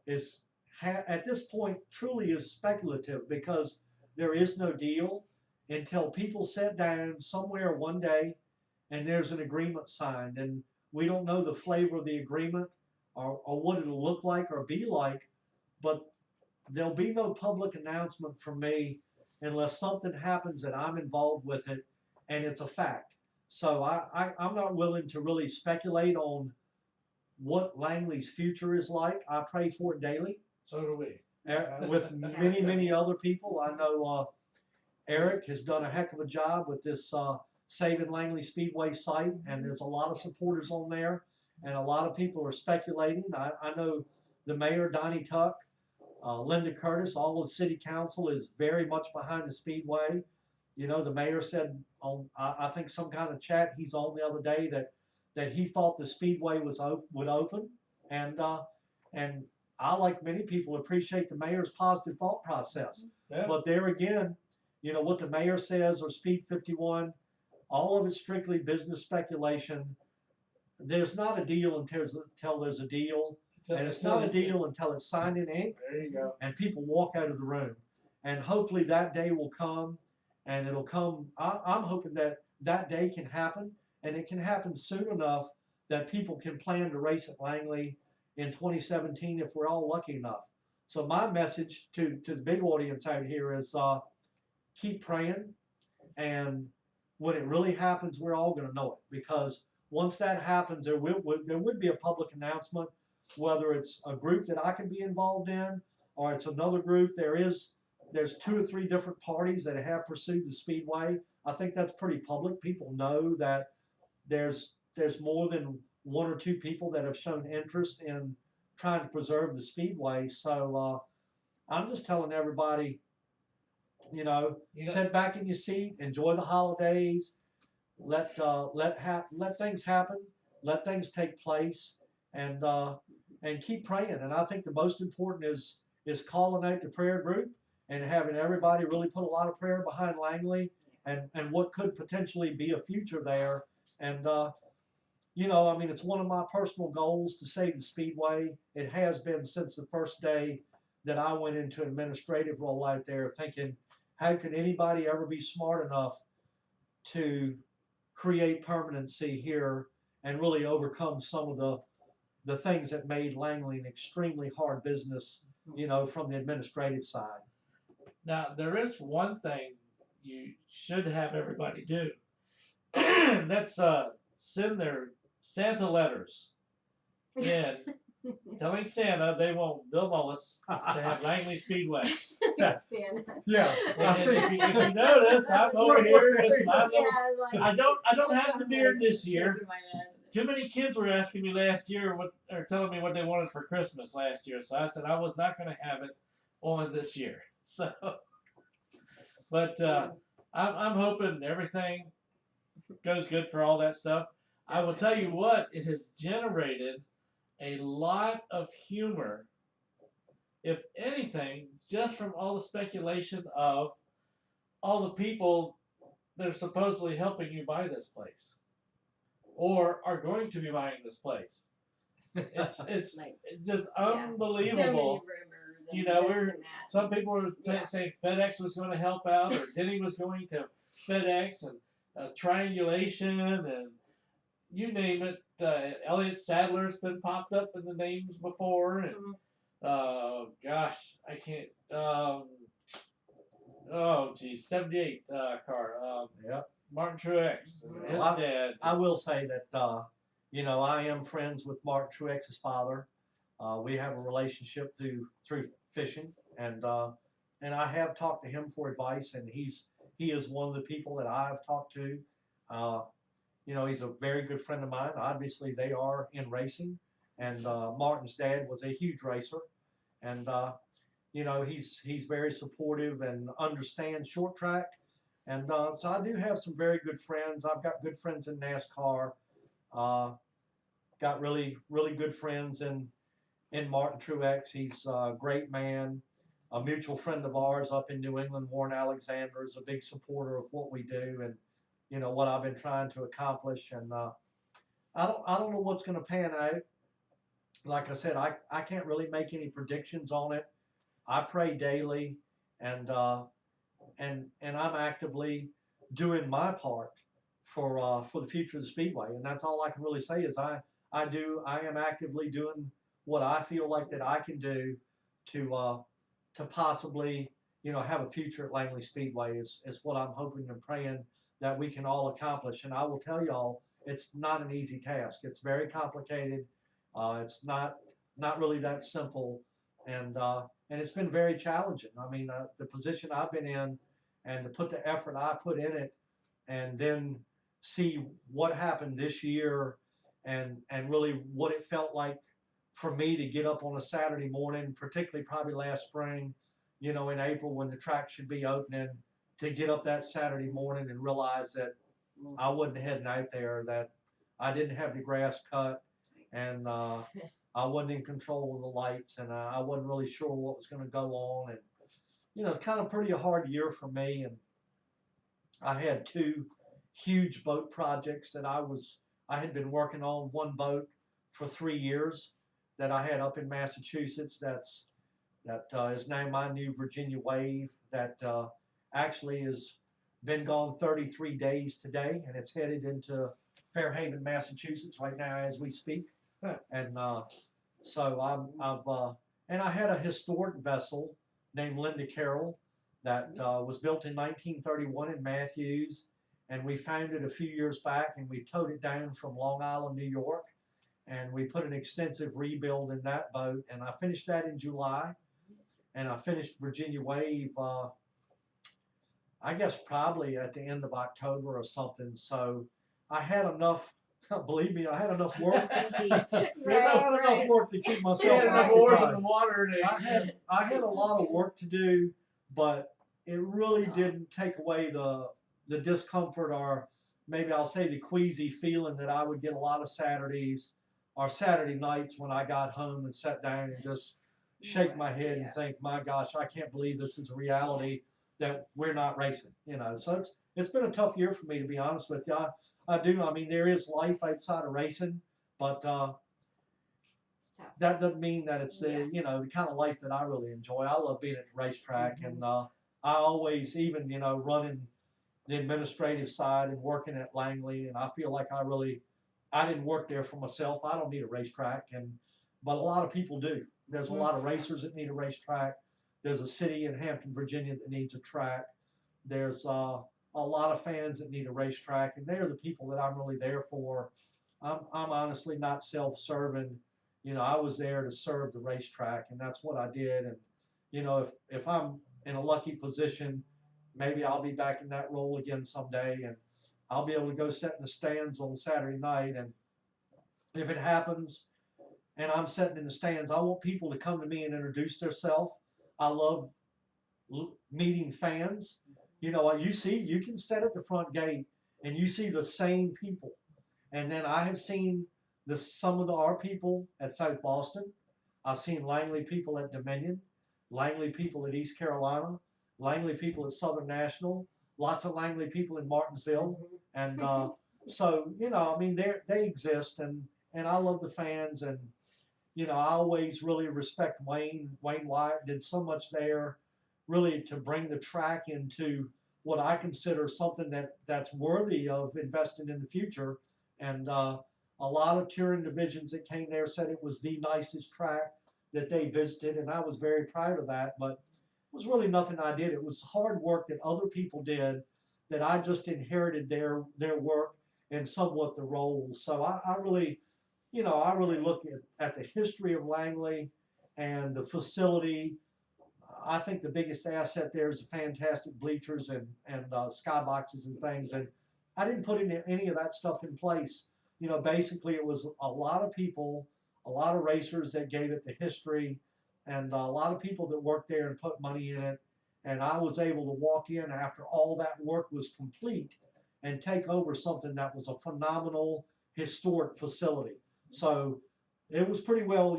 is at this point truly is speculative, because there is no deal until people sit down somewhere one day and there's an agreement signed, and we don't know the flavor of the agreement or what it'll look like or be like, but there'll be no public announcement from me unless something happens that I'm involved with it and it's a fact. So I'm not willing to really speculate on what Langley's future is like. I pray for it daily. So do we. With many other people. I know Eric has done a heck of a job with this Saving Langley Speedway site, and there's a lot of supporters on there, and a lot of people are speculating. I know the mayor, Donnie Tuck, Linda Curtis, all of the city council is very much behind the Speedway. You know, the mayor said on I think some kind of chat he's on the other day that he thought the Speedway would open, and I, like many people, appreciate the mayor's positive thought process. Yeah. But there again, you know, what the mayor says or Speed 51, all of it's strictly business speculation. There's not a deal until there's a deal, and it's not a deal until it's signed in ink. There you go. And people walk out of the room. And hopefully that day will come, and it'll come. I'm hoping that day can happen, and it can happen soon enough that people can plan to race at Langley in 2017 if we're all lucky enough. So my message to the big audience out here is keep praying, and when it really happens, we're all going to know it, because once that happens, there would be a public announcement, whether it's a group that I can be involved in or it's another group. There's 2 or 3 different parties that have pursued the Speedway. I think that's pretty public. People know that there's more than 1 or 2 people that have shown interest in trying to preserve the Speedway. So I'm just telling everybody, sit back in your seat, enjoy the holidays, let things happen, let things take place, and keep praying. And I think the most important is calling out the prayer group and having everybody really put a lot of prayer behind Langley and what could potentially be a future there. And it's one of my personal goals to save the Speedway. It has been since the first day that I went into an administrative role out there, thinking, how could anybody ever be smart enough to create permanency here and really overcome some of the things that made Langley an extremely hard business, from the administrative side. Now, there is one thing you should have everybody do. That's send their Santa letters in, telling Santa they want Bill Mullis to have Langley Speedway. Santa. Yeah, And if you notice, I'm over here. I don't have the beard this year. Shaking my head. Too many kids were asking me last year or telling me what they wanted for Christmas last year, so I said I was not going to have it on this year. So, but I'm hoping everything goes good for all that stuff. I will tell you what, it has generated a lot of humor, if anything, just from all the speculation of all the people that are supposedly helping you buy this place or are going to be buying this place. It's Like, just yeah, unbelievable. So many rumors and this and that. Some people were saying FedEx was going to help out, or Denny was going to FedEx, and triangulation, and you name it. Elliott Sadler's been popped up in the names before, and gosh, I can't. 78 car. Yep. Martin Truex, his Well, dad. I will say that I am friends with Mark Truex's father. We have a relationship through fishing, and I have talked to him for advice, and he is one of the people that I've talked to. He's a very good friend of mine. Obviously, they are in racing, and Martin's dad was a huge racer, and he's very supportive and understands short track, and so I do have some very good friends. I've got good friends in NASCAR. Got really good friends in Martin Truex. He's a great man. A mutual friend of ours up in New England, Warren Alexander, is a big supporter of what we do and what I've been trying to accomplish. And I don't know what's going to pan out. Like I said, I can't really make any predictions on it. I pray daily, and I'm actively doing my part for the future of the Speedway. And that's all I can really say is I am actively doing what I feel like that I can do to possibly, have a future at Langley Speedway is what I'm hoping and praying that we can all accomplish. And I will tell y'all, it's not an easy task. It's very complicated. It's not really that simple. And it's been very challenging. I mean, the position I've been in and to put the effort I put in it and then see what happened this year and really what it felt like for me to get up on a Saturday morning, particularly probably last spring, in April when the track should be opening, to get up that Saturday morning and realize that I wasn't heading out there, that I didn't have the grass cut, and I wasn't in control of the lights, and I wasn't really sure what was going to go on. And, it's kind of pretty a hard year for me. And I had 2 huge boat projects that I had been working on. One boat for 3 years that I had up in Massachusetts. That is now my new Virginia Wave. That actually has been gone 33 days today, and it's headed into Fairhaven, Massachusetts right now as we speak. And so I've And I had a historic vessel named Linda Carroll that was built in 1931 in Matthews, and we found it a few years back, and we towed it down from Long Island, New York, and we put an extensive rebuild in that boat, and I finished that in July, and I finished Virginia Wave, I guess probably at the end of October or something. So I had enough. Believe me, I had enough work. Busy. I had enough work to keep They myself had enough oars in occupied. the water. I had a lot of work to do, but it really didn't take away the discomfort, or maybe I'll say the queasy feeling that I would get a lot of Saturdays or Saturday nights when I got home and sat down and just shake my head and think, my gosh, I can't believe this is a reality that we're not racing. So it's been a tough year for me, to be honest with you. I do. I mean, there is life outside of racing, but that doesn't mean that it's the the kind of life that I really enjoy. I love being at the racetrack, and I always, even running the administrative side and working at Langley, and I feel like I didn't work there for myself. I don't need a racetrack, but a lot of people do. There's a lot of racers that need a racetrack. There's a city in Hampton, Virginia that needs a track. There's a lot of fans that need a racetrack, and they're the people that I'm really there for. I'm honestly not self-serving. I was there to serve the racetrack, and that's what I did. And if I'm in a lucky position, maybe I'll be back in that role again someday, and I'll be able to go sit in the stands on Saturday night. And if it happens, and I'm sitting in the stands, I want people to come to me and introduce themselves. I love meeting fans. You can sit at the front gate and you see the same people. And then I have seen some of our people at South Boston. I've seen Langley people at Dominion, Langley people at East Carolina, Langley people at Southern National, lots of Langley people in Martinsville. And so, I mean, they exist, and I love the fans. And, I always really respect Wayne. Wayne Wyatt did so much there, really, to bring the track into what I consider something that's worthy of investing in the future. And a lot of touring divisions that came there said it was the nicest track that they visited, and I was very proud of that. But it was really nothing I did. It was hard work that other people did, that I just inherited their work and somewhat the roles. So I really look at the history of Langley and the facility. I think the biggest asset there is the fantastic bleachers and skyboxes and things. And I didn't put any of that stuff in place. Basically it was a lot of people, a lot of racers that gave it the history, and a lot of people that worked there and put money in it. And I was able to walk in after all that work was complete and take over something that was a phenomenal historic facility. So it was pretty well,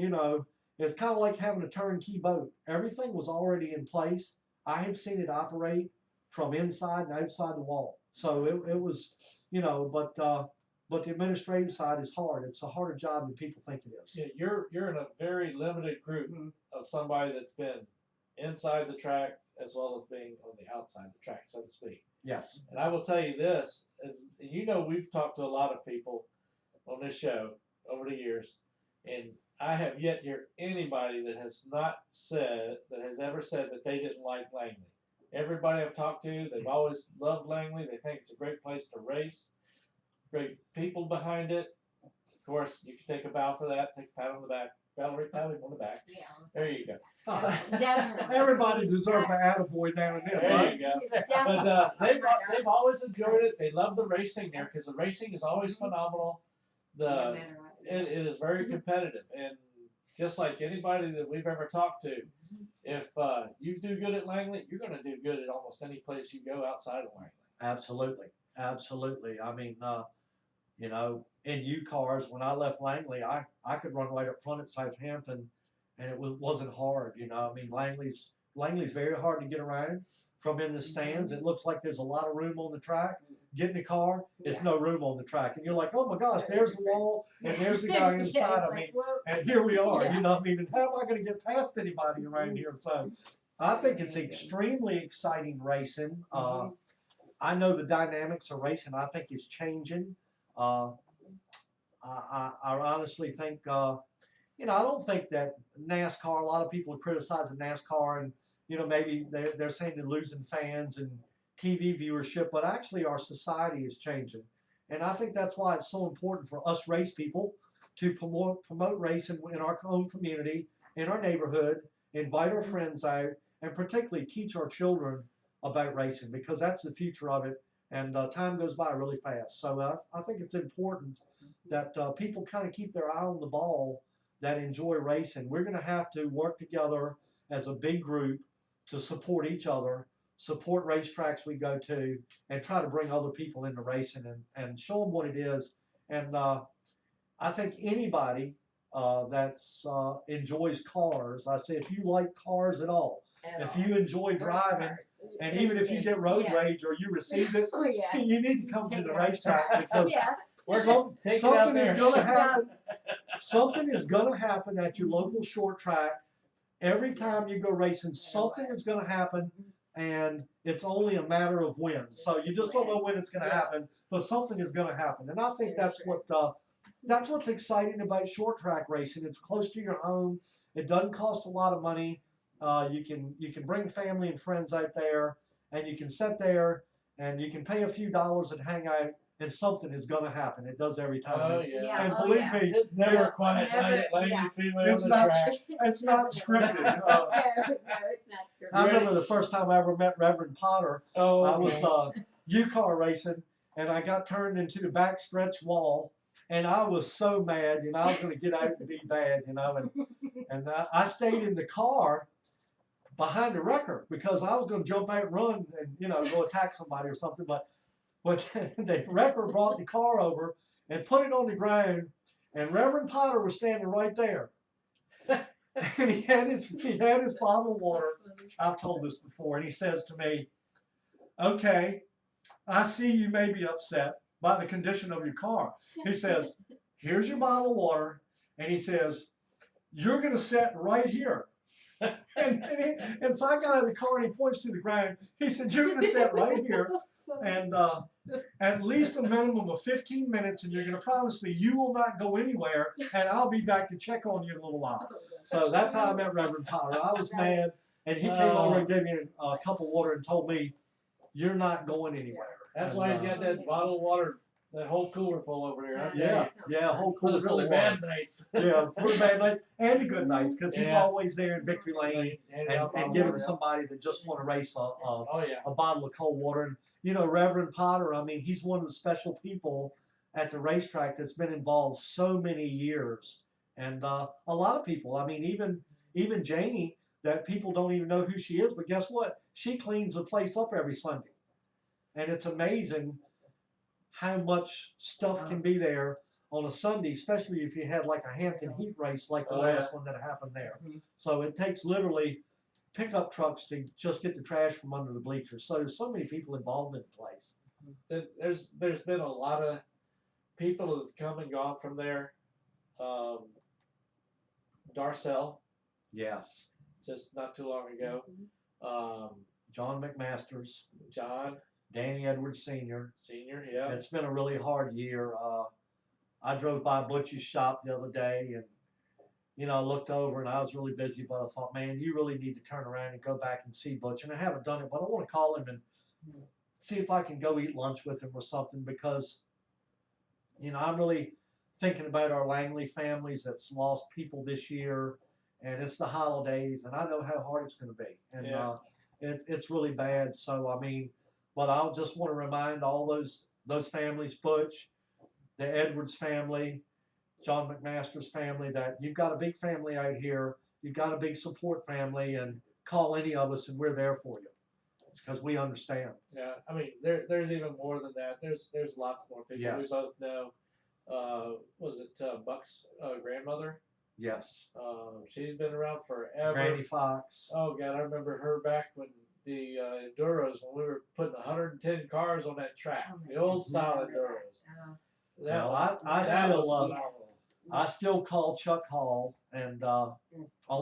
it's kind of like having a turnkey boat. Everything was already in place. I had seen it operate from inside and outside the wall. So it was, but the administrative side is hard. It's a harder job than people think it is. Yeah, you're in a very limited group of somebody that's been inside the track as well as being on the outside the track, so to speak. Yes. And I will tell you this, as we've talked to a lot of people on this show over the years, and I have yet to hear anybody that has ever said that they didn't like Langley. Everybody I've talked to, they've always loved Langley. They think it's a great place to race. Great people behind it. Of course, you can take a bow for that. Take a pat on the back. Valerie, pat him on the back. Yeah. There you go. Definitely. Everybody deserves an attaboy now and then, There right? you go. Definitely. But they've always enjoyed it. They love the racing there because the racing is always phenomenal. No matter what. It is very competitive, and just like anybody that we've ever talked to, if you do good at Langley, you're going to do good at almost any place you go outside of Langley. Absolutely. I mean, in U cars, when I left Langley, I could run right up front at Southampton, and it wasn't hard. I mean, Langley's very hard to get around from in the stands. It looks like there's a lot of room on the track. Get in the car, there's no room on the track, and you're like, oh my gosh, there's the wall, and there's the guy inside. And here we are. And how am I going to get past anybody around here? So, I think it's extremely exciting racing. I know the dynamics of racing, I think, is changing. I honestly think I don't think that NASCAR. A lot of people are criticizing NASCAR, and maybe they're saying they're losing fans and TV viewership, but actually our society is changing, and I think that's why it's so important for us race people to promote racing in our own community, in our neighborhood, invite our friends out, and particularly teach our children about racing because that's the future of it. And time goes by really fast. So I think it's important that people kind of keep their eye on the ball that enjoy racing. We're going to have to work together as a big group to support each other, support racetracks we go to, and try to bring other people into racing and show them what it is. And I think anybody that's enjoys cars, I say if you like cars at all, if you enjoy driving, and even if you get road rage or you receive it, Oh, yeah. you need to come to Take the it out racetrack track. because Yeah. something is going to happen. Something is going to happen at your local short track. Every time you go racing, something is going to happen, and it's only a matter of when. So you just don't know when it's going to happen, but something is going to happen. And I think that's what's exciting about short track racing. It's close to your home. It doesn't cost a lot of money. You can bring family and friends out there, and you can sit there, and you can pay a few dollars and hang out, and something is going to happen. It does every time. Oh yeah. And Oh, believe yeah. me, It's never a quiet Never- night at Langley yeah. Speedway It's on the not- track. it's not scripted. No, it's not scripted. I remember the first time I ever met Reverend Potter. Oh, I was okay. U-car racing, and I got turned into the backstretch wall, and I was so mad. I was going to get out and be bad. And I stayed in the car behind the wrecker because I was going to jump out and run and go attack somebody or something. But the wrecker brought the car over and put it on the ground, and Reverend Potter was standing right there, and he had his bottle of water. I've told this before, and he says to me, "Okay, I see you may be upset by the condition of your car." He says, "Here's your bottle of water," and he says, "You're going to sit right here." And so I got out of the car and he points to the ground. He said, "You're going to sit right here and at least a minimum of 15 minutes, and you're going to promise me you will not go anywhere, and I'll be back to check on you in a little while." So that's how I met Reverend Potter. I was mad, and he came over and gave me a cup of water and told me, "You're not going anywhere." That's why he's got that bottle of water, that whole cooler full over here. Yeah, a whole For cooler the full of bad water. nights. Yeah, for the bad nights and the good nights, because he's Yeah. always there in victory lane and giving somebody that just want to race Oh yeah. a bottle of cold water. And Reverend Potter, I mean, he's one of the special people at the racetrack that's been involved so many years. And a lot of people, I mean, even Janie, that people don't even know who she is, but guess what? She cleans the place up every Sunday. And it's amazing how much stuff can be there on a Sunday, especially if you had like a Hampton Heat race like the last one that happened there. So it takes literally pickup trucks to just get the trash from under the bleachers. So there's so many people involved in the place. There's been a lot of people that have come and gone from there. Darcel, Yes. just not too long ago. John McMasters, John Danny Edwards Sr. Senior, yeah. It's been a really hard year. I drove by Butch's shop the other day and, I looked over and I was really busy, but I thought, man, you really need to turn around and go back and see Butch. And I haven't done it, but I want to call him and see if I can go eat lunch with him or something because, I'm really thinking about our Langley families that's lost people this year, and it's the holidays, and I know how hard it's going to be. And it's really bad. So, I mean, but I just want to remind all those families, Butch, the Edwards family, John McMaster's family, that you've got a big family out here. You've got a big support family, and call any of us, and we're there for you because we understand. Yeah, I mean, there's even more than that. There's lots more people. Yes. We both know. Was it Buck's grandmother? Yes. She's been around forever. Granny Fox. Oh God, I remember her back when the Enduros, when we were putting 110 cars on that track, the old style Enduros. Well, Was phenomenal. I still call Chuck Hall and on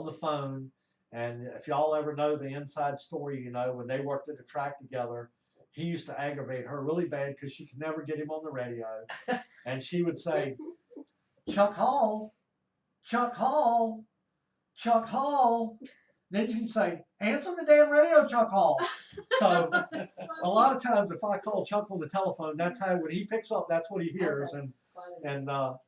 the phone, and if y'all ever know the inside story, when they worked at the track together, he used to aggravate her really bad because she could never get him on the radio, and she would say, "Chuck Hall, Chuck Hall, Chuck Hall. Then she'd say, answer the damn radio, Chuck Hall. So a lot of times if I call Chuck on the telephone, that's how when he picks up, that's what he hears. And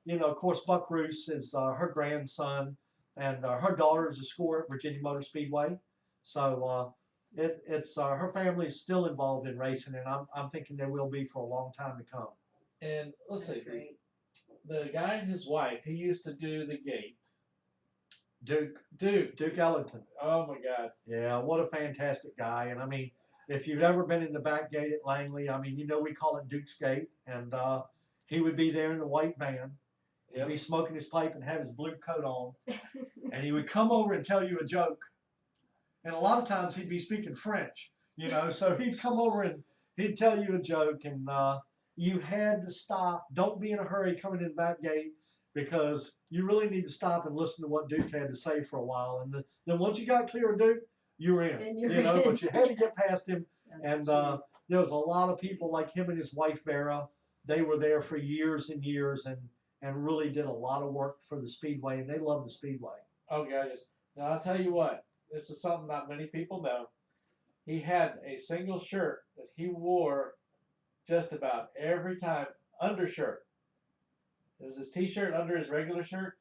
you know, of course, Buck Roos is her grandson, and her daughter is a scorer at Virginia Motor Speedway. So it's her family is still involved in racing, and I'm thinking they will be for a long time to come. And let's That's see, great. the guy and his wife, he used to do the gate. Duke Ellington. Oh my God. Yeah, what a fantastic guy. And I mean, if you've ever been in the back gate at Langley, I mean, you know, we call it Duke's Gate. And he would be there in the white van. He'd Yep. be smoking his pipe and have his blue coat on. And he would come over and tell you a joke. And a lot of times he'd be speaking French, you know, so he'd come over and he'd tell you a joke. And you had to stop. Don't be in a hurry coming in the back gate, because you really need to stop and listen to what Duke had to say for a while. And then once you got clear of Duke, you were in, Then you're you know, in. but you had to get past him. That's And cute. there was a lot of people like him and his wife, Vera. They were there for years and years and really did a lot of work for the Speedway, and they love the Speedway. Oh goodness. Now I'll tell you what, this is something not many people know. He had a single shirt that he wore just about every time, undershirt. It was his t-shirt under his regular shirt.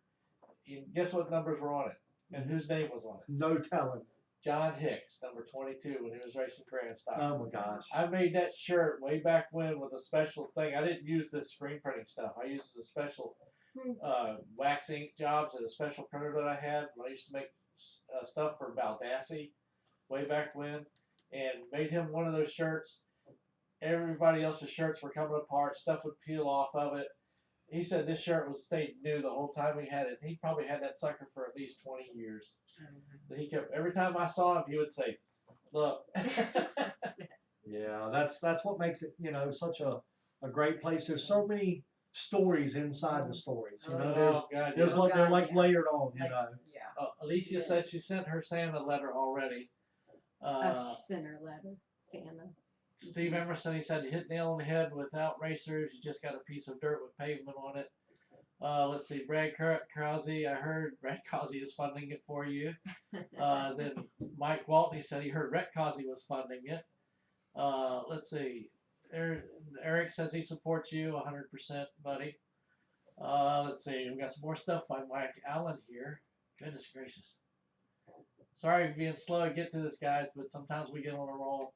And guess what numbers were on it? And whose name was on it? No telling. John Hicks, number 22, when he was racing Grand Stock. Oh my gosh. I made that shirt way back when with a special thing. I didn't use this screen printing stuff. I used a special wax ink jobs and a special printer that I had when I used to make stuff for Baldassi way back when, and made him one of those shirts. Everybody else's shirts were coming apart. Stuff would peel off of it. He said this shirt was stayed new the whole time we had it. He probably had that sucker for at least 20 years. That he kept, every time I saw him, he would say, "Look." Yeah, that's what makes it, you know, such a great place. There's so many stories inside the stories. You know, Oh, God, there's yes. like they're like Yeah. layered on. You Like, know. yeah. Alicia Yeah. said she sent her Santa letter already. Center letter, Santa. Steve Emerson, he said, you hit nail on the head without racers. You just got a piece of dirt with pavement on it. Let's see, Brad Krause, I heard Brad Krause is funding it for you. Then Mike Waltney said he heard Rhett Krause was funding it. Let's see, Eric says he supports you 100%, buddy. Let's see, we got some more stuff by Mike Allen here. Goodness gracious. Sorry for being slow to get to this, guys, but sometimes we get on a roll.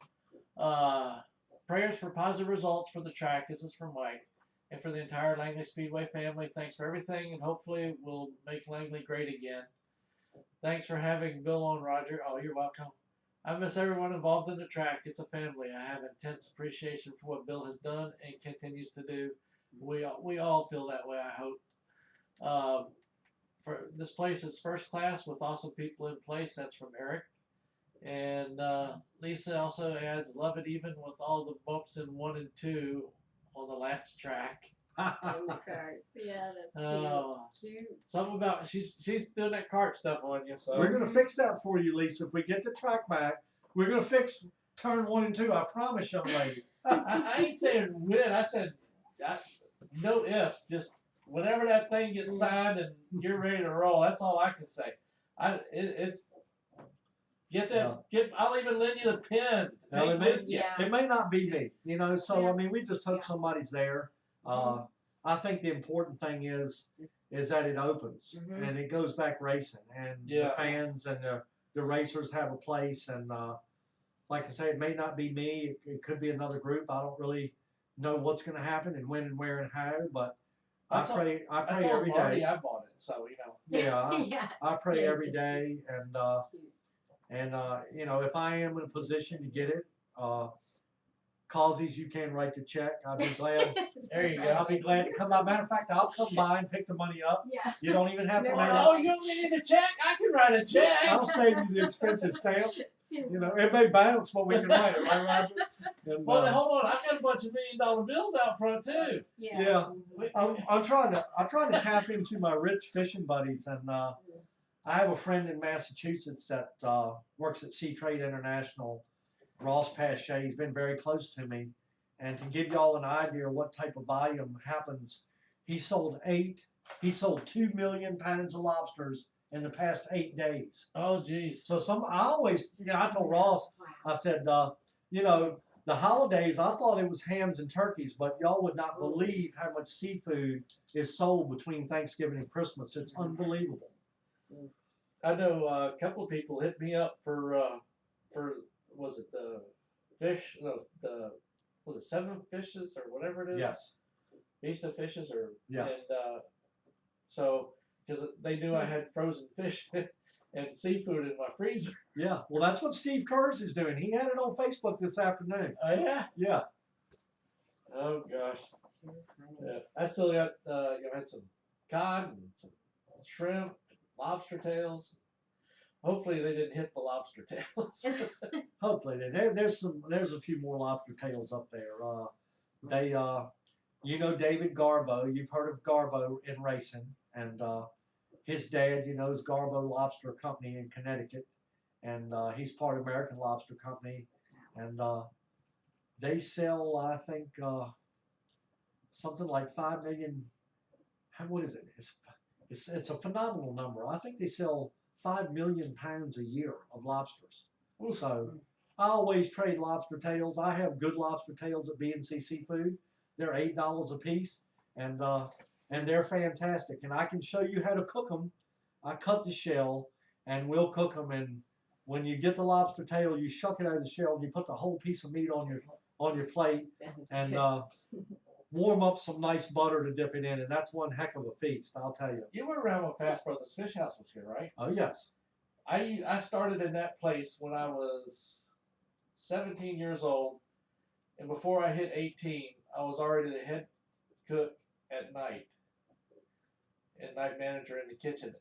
Prayers for positive results for the track. This is from Mike. And for the entire Langley Speedway family, thanks for everything, and hopefully we'll make Langley great again. Thanks for having Bill on, Roger. Oh, you're welcome. I miss everyone involved in the track. It's a family. I have intense appreciation for what Bill has done and continues to do. We all feel that way, I hope. For this place is first class with awesome people in place. That's from Eric. And Lisa also adds, love it even with all the bumps in 1 and 2 on the last track. On the carts. Yeah, that's cute. Oh, Cute. something about she's doing that cart stuff on you. So We're gonna fix that for you, Lisa. If we get the track back, we're gonna fix turn 1 and 2. I promise, young lady. I ain't saying win. I said no ifs. Just whenever that thing gets signed and you're ready to roll. That's all I can say. It's get that. I'll even lend you the pen. Now, Take it may, with you. Yeah. it may not be me, you know. So Yeah. I mean, we just hope Yeah. somebody's there. I think the important thing is that it opens Mhm. and it goes back racing, and Yeah. the fans and the racers have a place. And like I say, it may not be me. It could be another group. I don't really know what's going to happen and when and where and how, but I pray I told every Marty day. I bought it, so you know. Yeah, Yeah. I pray Yeah, every it's day, and you know, if I am in a position to get it, causes you can write the check. I'd be glad. There you I'll go. be glad to come by. Matter of fact, I'll come by and pick the money up. Yeah. You don't even have to No, mail Oh, it. you don't need a check? I can write a check. I'll save you the expensive stamp. Too. You know, it may bounce, but we can write it, right, Roger? And, Well, then, hold on. I've got a bunch of $1 million bills out front too. Yeah. yeah, Wait, I'm trying to tap into my rich fishing buddies, and I have a friend in Massachusetts that works at Sea Trade International, Ross Pache. He's been very close to me, and to give y'all an idea of what type of volume happens, He sold 2 million pounds of lobsters in the past 8 days. Oh, geez. So I told Ross, I said, the holidays, I thought it was hams and turkeys, but y'all would not believe how much seafood is sold between Thanksgiving and Christmas. It's unbelievable. I know a couple of people hit me up for was it the fish? No, was it 7 fishes or whatever it is? Yes. Feast of Fishes or Yes. And so because they knew I had frozen fish and seafood in my freezer. Yeah. Well, that's what Steve Pearce is doing. He had it on Facebook this afternoon. Oh yeah. Yeah. Oh gosh. Yeah. I still got had some cod and some shrimp, lobster tails. Hopefully they didn't hit the lobster tails. Hopefully there's a few more lobster tails up there. David Garbo. You've heard of Garbo in racing, and his dad, is Garbo Lobster Company in Connecticut, and he's part of American Lobster Company, and they sell, I think, something like 5 million. What is it? It's a phenomenal number. I think they sell 5 million pounds a year of lobsters. So I always trade lobster tails. I have good lobster tails at B&C Seafood. They're $8 a piece, and they're fantastic. And I can show you how to cook them. I cut the shell, and we'll cook them. And when you get the lobster tail, you shuck it out of the shell, and you put the whole piece of meat on your plate, and warm up some nice butter to dip it in, and that's one heck of a feast, I'll tell you. You were around when Fast Brothers Fish House was here, right? Oh yes. I started in that place when I was 17 years old, and before I hit 18, I was already the head cook at night and night manager in the kitchen.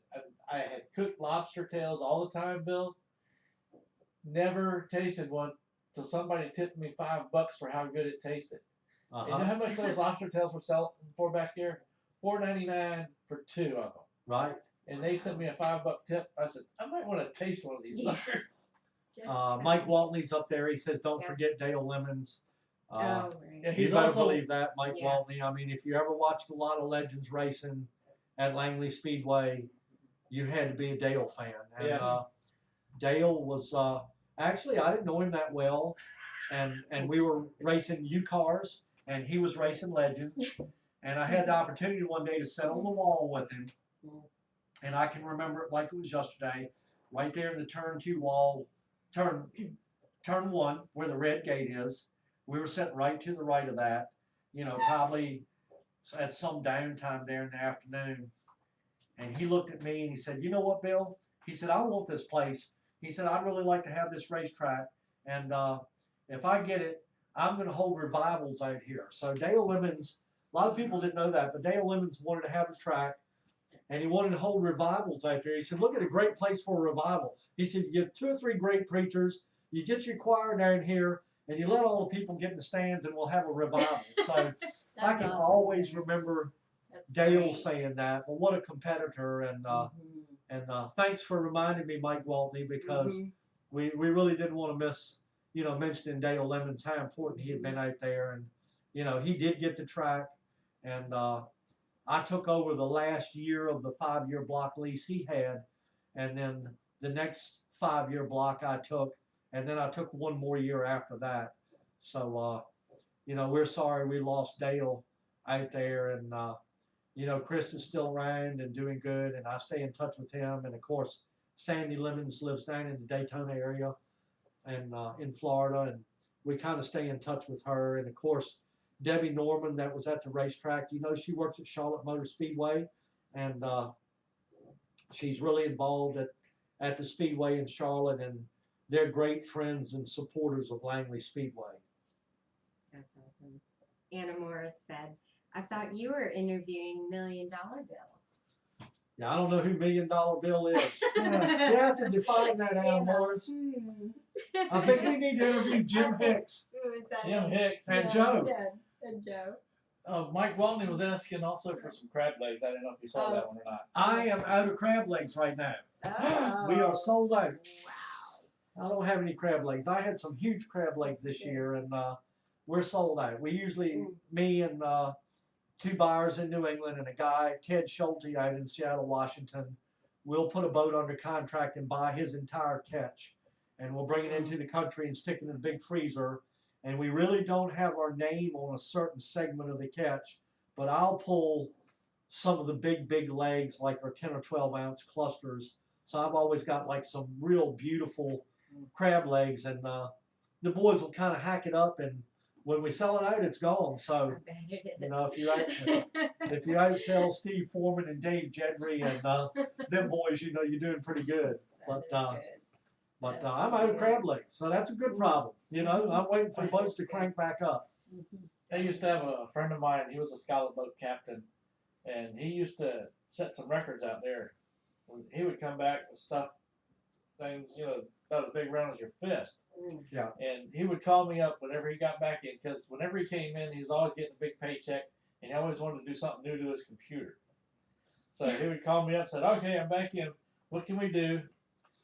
I had cooked lobster tails all the time, Bill. Never tasted one till somebody tipped me $5 for how good it tasted. And you know how much those lobster tails were selling for back here? $4.99 for 2 of them. Right. And they sent me a $5 tip. I said, I might want to taste one of these suckers. Mike Waltney's up there. He says, don't forget Dale Lemons. Right. Yeah, You he's better also believe that, Mike Waltney. I mean, if you ever watched a lot of Legends racing at Langley Speedway, you had to be a Dale fan. And Yes. Dale was actually, I didn't know him that well, and we were racing U cars, and he was racing Legends, and I had the opportunity one day to sit on the wall with him, and I can remember it like it was yesterday, right there in the turn 2 wall, turn 1 where the red gate is. We were sitting right to the right of that, probably at some downtime there in the afternoon. And he looked at me and he said, you know what, Bill? He said, I want this place. He said, I'd really like to have this racetrack. And if I get it, I'm going to hold revivals out here. So Dale Lemons, a lot of people didn't know that, but Dale Lemons wanted to have a track. And he wanted to hold revivals out there. He said, look at a great place for a revival. He said, you get 2 or 3 great preachers. You get your choir down here. And you let all the people get in the stands, and we'll have a revival. So I can always remember Dale saying that. But what a competitor! And thanks for reminding me, Mike Waltney, because we really didn't want to miss, mentioning Dale Lemons, how important he had been out there. And he did get the track, and I took over the last year of the 5-year block lease he had, and then the next 5-year block I took. And then I took 1 more year after that. So, we're sorry we lost Dale out there. And, Chris is still around and doing good. And I stay in touch with him. And, of course, Sandy Lemons lives down in the Daytona area and in Florida. And we kind of stay in touch with her. And, of course, Debbie Norman that was at the racetrack, she works at Charlotte Motor Speedway. And she's really involved at the Speedway in Charlotte. And they're great friends and supporters of Langley Speedway. That's awesome. Anna Morris said, I thought you were interviewing $1 Million Bill. Yeah, I don't know who $1 Million Bill is. You have to define that, Anna Morris. I think we need to interview Jim Hicks. Who is that? Jim Hicks and Joe. And Joe. Mike Waltney was asking also for some crab legs. I didn't know if you saw that one or not. I am out of crab legs right now. Oh. We are sold out. Wow. I don't have any crab legs. I had some huge crab legs this year, and we're sold out. We usually, me and two buyers in New England and a guy, Ted Schulte, out in Seattle, Washington. We'll put a boat under contract and buy his entire catch. And we'll bring it into the country and stick it in a big freezer. And we really don't have our name on a certain segment of the catch, but I'll pull some of the big legs, like our 10 or 12 ounce clusters. So I've always got like some real beautiful crab legs, and the boys will kind of hack it up, and when we sell it out, it's gone. So, I bet it is. you know, if you outsell Steve Foreman and Dave Jedry and them boys, you know, you're doing pretty good. But That's I'm out of crab legs, so that's a good problem. You know, I'm waiting for the boats to crank back up. I used to have a friend of mine. He was a Scallop boat captain, and he used to set some records out there. He would come back with stuff, things, you know, about as big around as your fist. Yeah. And he would call me up whenever he got back in, because whenever he came in, he was always getting a big paycheck, and he always wanted to do something new to his computer. So he would call me up and said, "Okay, I'm back in. What can we do?"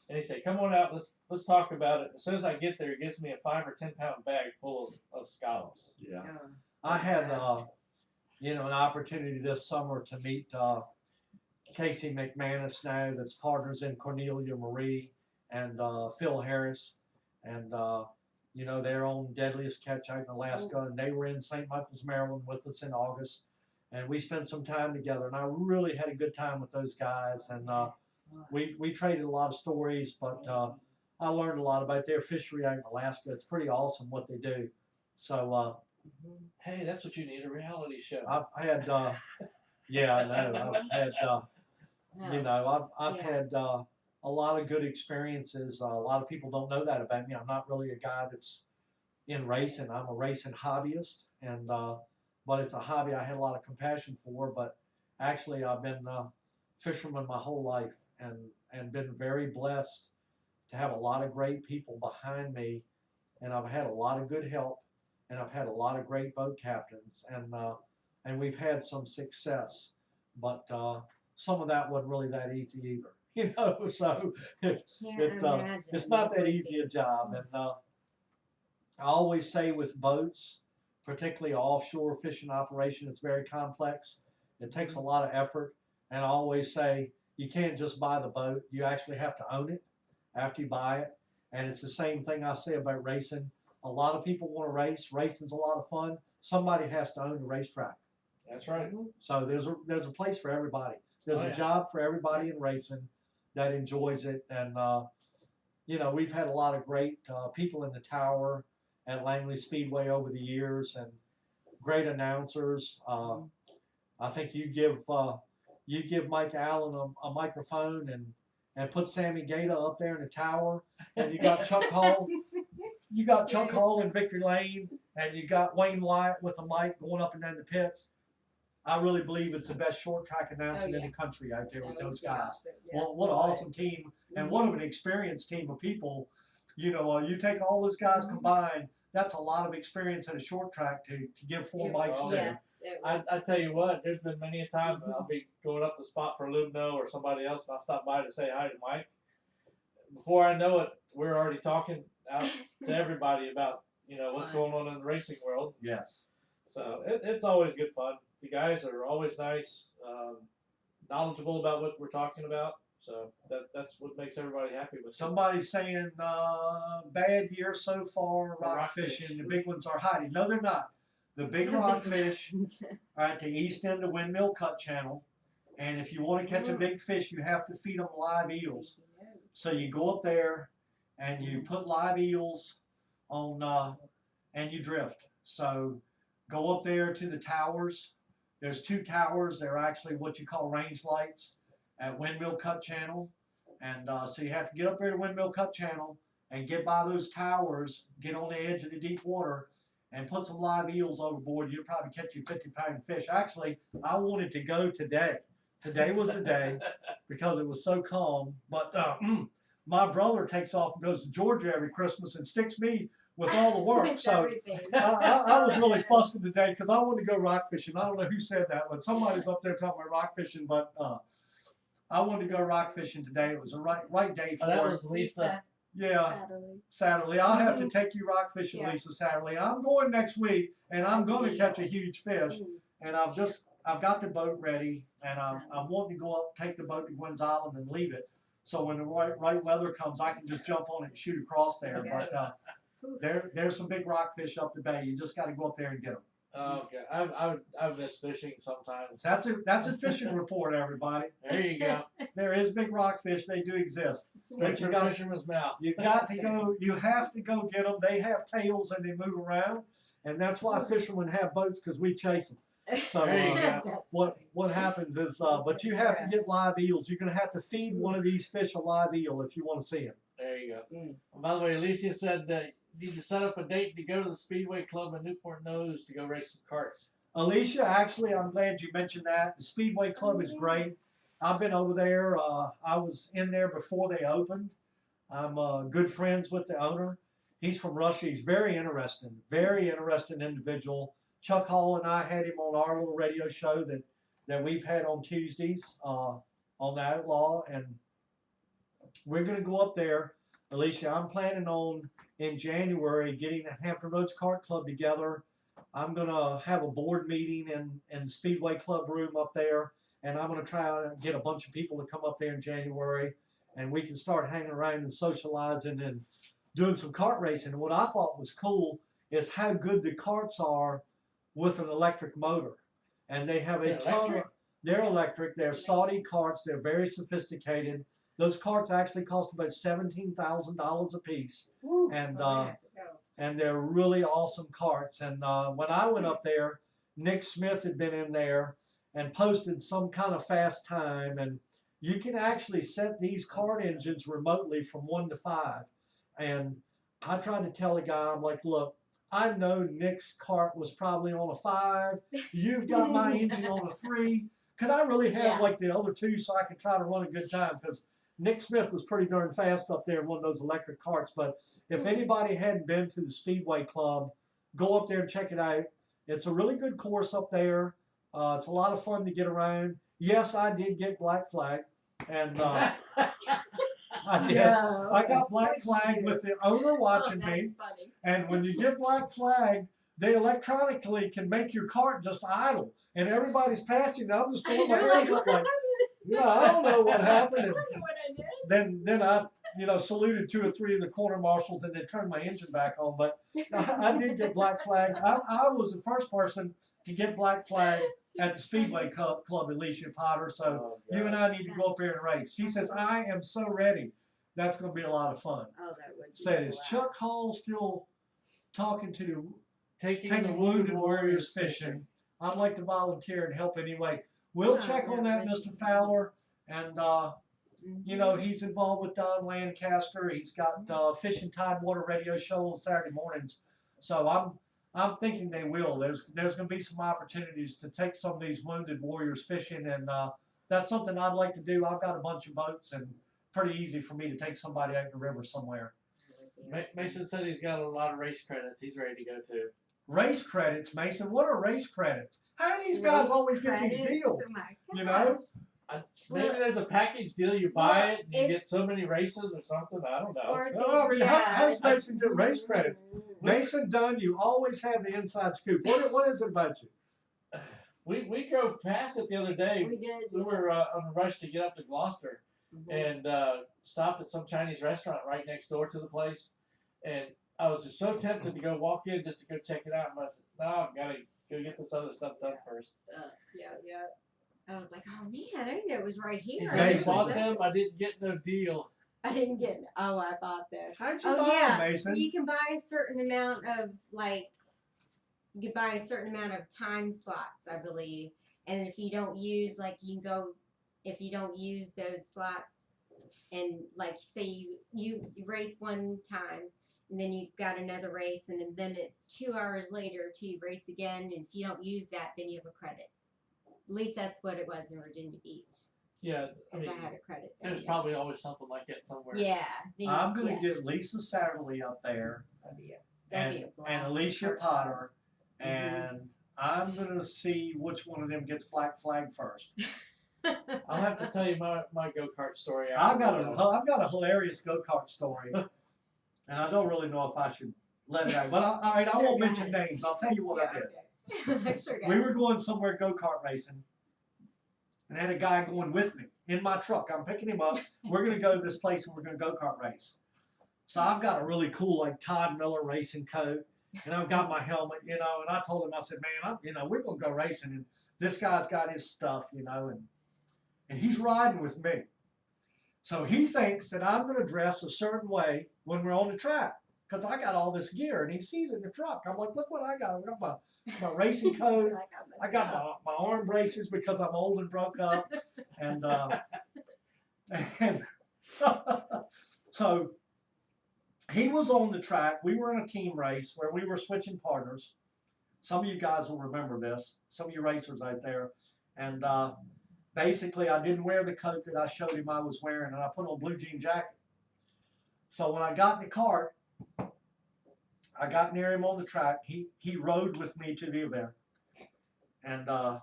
And he said, "Come on out. Let's talk about it." As soon as I get there, he gives me a 5 or 10 pound bag full of scallops. Yeah. I had, you know, an opportunity this summer to meet Casey McManus now, that's partners in Cornelia Marie, and Phil Harris, and you know, they're on Deadliest Catch out in Alaska, and they were in St. Michael's, Maryland with us in August, and we spent some time together, and I really had a good time with those guys, and we traded a lot of stories, but I learned a lot about their fishery out in Alaska. It's pretty awesome what they do. So Hey, that's what you need, a reality show. I've had yeah, I know, I've had you know, I've had a lot of good experiences. A lot of people don't know that about me. I'm not really a guy that's in racing. I'm a racing hobbyist, and but it's a hobby I had a lot of compassion for. But actually, I've been a fisherman my whole life, and been very blessed to have a lot of great people behind me, and I've had a lot of good help, and I've had a lot of great boat captains, and we've had some success, but some of that wasn't really that easy either, you know. So it's not that easy a job, and I always say with boats, particularly offshore fishing operation, it's very complex. It takes a lot of effort, and I always say you can't just buy the boat. You actually have to own it after you buy it, and it's the same thing I say about racing. A lot of people want to race. Racing's a lot of fun. Somebody has to own the racetrack. That's right. So there's a place for everybody. There's a job for everybody in racing that enjoys it, and you know, we've had a lot of great people in the tower at Langley Speedway over the years, and great announcers. I think you give Mike Allen a microphone and put Sammy Gaeta up there in the tower, and you got Chuck Hall. You got Chuck Hall in Victory Lane, and you got Wayne Wyatt with a mic going up and down the pits. I really believe it's the best short track announcing in the country out there with those guys. Well, what an awesome team, and what an experienced team of people. You know, you take all those guys combined, that's a lot of experience at a short track to give 4 bikes to. Yes. I tell you what, there's been many a time that I'll be going up the spot for Lumno or somebody else, and I'll stop by to say hi to Mike. Before I know it, we're already talking out to everybody about, you know, what's going on in the racing world. Yes. So it's always good fun. The guys are always nice, knowledgeable about what we're talking about. So that's what makes everybody happy with it. Somebody's saying bad year so far, rock fishing. The big ones are hiding. No, they're not. The big rockfish are at the east end of Windmill Cut Channel, and if you want to catch a big fish, you have to feed them live eels. So you go up there, and you put live eels on, and you drift. So go up there to the towers. There's 2 towers. They're actually what you call range lights at Windmill Cut Channel, and so you have to get up there to Windmill Cut Channel and get by those towers, get on the edge of the deep water, and put some live eels overboard. You'll probably catch you 50-pound fish. Actually, I wanted to go today. Today was the day because it was so calm. But my brother takes off and goes to Georgia every Christmas and sticks me with all the work. So I was really fussing today because I wanted to go rock fishing. I don't know who said that, but somebody's up there talking about rock fishing. But I wanted to go rock fishing today. It was a right day for it. That was Lisa. Yeah, Satterley. I'll have to take you rock fishing, Lisa Satterley. I'm going next week, and I'm going to catch a huge fish. And I've just I've got the boat ready, and I'm wanting to go up, take the boat to Gwen's Island, and leave it. So when the right weather comes, I can just jump on it and shoot across there. Okay. But there's some big rockfish up the bay. You just got to go up there and get them. Okay, I miss fishing sometimes. That's a fishing report, everybody. There you go. There is big rockfish. They do exist. Straight you from got- fisherman's mouth. You got to go. You have to go get them. They have tails and they move around, and that's why fishermen have boats, because we chase them. So There you go. That's what funny. what happens is, but you have to get live eels. You're gonna have to feed one of these fish a live eel if you want to see him. There you go. By the way, Alicia said that you need to set up a date to go to the Speedway Club in Newport News to go race some karts. Alicia, actually, I'm glad you mentioned that. The Speedway Club is great. I've been over there. I was in there before they opened. I'm good friends with the owner. He's from Russia. He's very interesting individual. Chuck Hall and I had him on our little radio show that we've had on Tuesdays on the Outlaw, and we're going to go up there. Alicia, I'm planning on in January getting the Hampton Roads Kart Club together. I'm going to have a board meeting in the Speedway Club room up there, and I'm going to try to get a bunch of people to come up there in January, and we can start hanging around and socializing and doing some kart racing. And what I thought was cool is how good the karts are with an electric motor. And they have a ton of, they're electric, they're Saudi karts, they're very sophisticated. Those karts actually cost about $17,000 a piece. And and they're really awesome karts. And when I went up there, Nick Smith had been in there and posted some kind of fast time. And you can actually set these kart engines remotely from 1 to 5. And I tried to tell the guy, I'm like, look, I know Nick's kart was probably on a 5. You've got my engine on a 3. Could I really have like the other 2 so I could try to run a good time? Because Nick Smith was pretty darn fast up there in one of those electric karts. But if anybody hadn't been to the Speedway Club, go up there and check it out. It's a really good course up there. It's a lot of fun to get around. Yes, I did get black flag, and I did. No. I got black flag with the owner watching me. Funny. And when you get black flag, they electronically can make your cart just idle, and everybody's passing. I'm just going my hands up like, I don't know what happened. And What I did. then I, saluted 2 or 3 of the corner marshals, and they turned my engine back on. But I did get black flag. I was the first person to get black flag at the Speedway Club, Alicia Potter. So you and I need to go up there and race. She says, I am so ready. That's going to be a lot of fun. Oh, that would be Said, is blast. Chuck Hall still talking to Taking the Wounded Warriors fishing? I'd like to volunteer and help anyway. We'll check on that, Mr. Fowler. And, he's involved with Don Lancaster. He's got Fishing Tidewater radio show on Saturday mornings. So I'm thinking they will. There's going to be some opportunities to take some of these Wounded Warriors fishing, and that's something I'd like to do. I've got a bunch of boats, and pretty easy for me to take somebody out in the river somewhere. Mason said he's got a lot of race credits. He's ready to go too. Race credits, Mason. What are race credits? How do these guys always get these deals? Oh my You know? Maybe there's a package deal. You buy it, and you get so many races or something. I don't know. Or Oh, I mean, how does Mason get race Mm-hmm. credits? Mason Dunn, you always have the inside scoop. What is it about you? We drove past it the other day. We did. We were on a rush to get up to Gloucester and stopped at some Chinese restaurant right next door to the place. And I was just so tempted to go walk in just to go check it out. And I said, no, I've got to go get this other stuff done first. Yeah. I was like, oh man, I didn't know it was right here. He I said he didn't bought know them. I didn't get no deal. I didn't get. Oh, I bought this. How'd you Oh buy yeah, them, Mason? you can buy a certain amount of you can buy a certain amount of time slots, I believe. And if you don't use you can go if you don't use those slots, and say you race one time, and then you've got another race, and then it's 2 hours later to race again, and if you don't use that, then you have a credit. At least that's what it was in Virginia Beach. Yeah, I Because mean, I had a credit there. there's probably always something like that somewhere. Yeah. I'm going to get Lisa Satterley up there That'd be a blast. and Alicia Potter, and I'm going to see which one of them gets black flag first. I'll have to tell you my go-kart story. I've got a hilarious go-kart story, and I don't really know if I should let it out. But all right, I won't mention names. I'll tell you what I did. Sure We does. were going somewhere go-kart racing, and I had a guy going with me in my truck. I'm picking him up. We're going to go to this place, and we're going to go-kart race. So I've got a really cool, like, Todd Miller racing coat, and I've got my helmet, you know, and I told him, I said, man, we're going to go racing, and this guy's got his stuff, you know, and he's riding with me. So he thinks that I'm going to dress a certain way when we're on the track because I got all this gear, and he sees it in the truck. I'm like, look what I got. I got my racing coat. I got my arm braces because I'm old and broke up. And so he was on the track. We were in a team race where we were switching partners. Some of you guys will remember this. Some of you racers out there. And basically, I didn't wear the coat that I showed him I was wearing, and I put on a blue jean jacket. So when I got in the car, I got near him on the track. He rode with me to the event. And I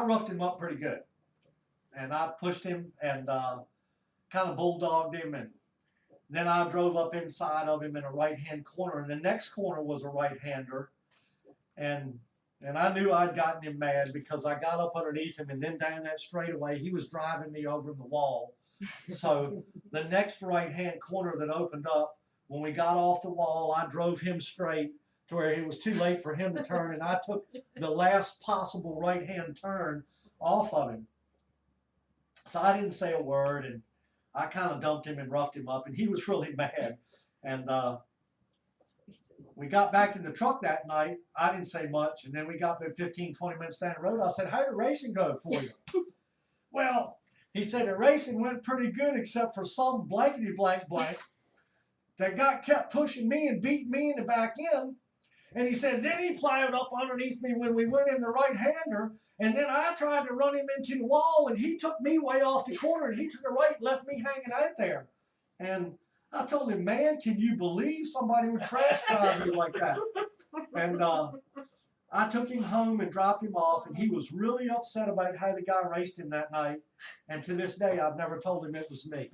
roughed him up pretty good. And I pushed him and kind of bulldogged him. And then I drove up inside of him in a right-hand corner. And the next corner was a right-hander. And I knew I'd gotten him mad because I got up underneath him and then down that straightaway, he was driving me over the wall. So the next right-hand corner that opened up, when we got off the wall, I drove him straight to where it was too late for him to turn, and I took the last possible right-hand turn off of him. So I didn't say a word, and I kind of dumped him and roughed him up, and he was really mad. And we got back in the truck that night. I didn't say much, and then we got 15, 20 minutes down the road. I said, how did racing go for you? Well, he said, the racing went pretty good except for some blankety blank that kept pushing me and beat me in the back end. And he said, then he plowed up underneath me when we went in the right-hander, and then I tried to run him into the wall, and he took me way off the corner, and he took the right and left me hanging out there. And I told him, man, can you believe somebody would trash drive you like that? And I took him home and dropped him off, and he was really upset about how the guy raced him that night. And to this day, I've never told him it was me.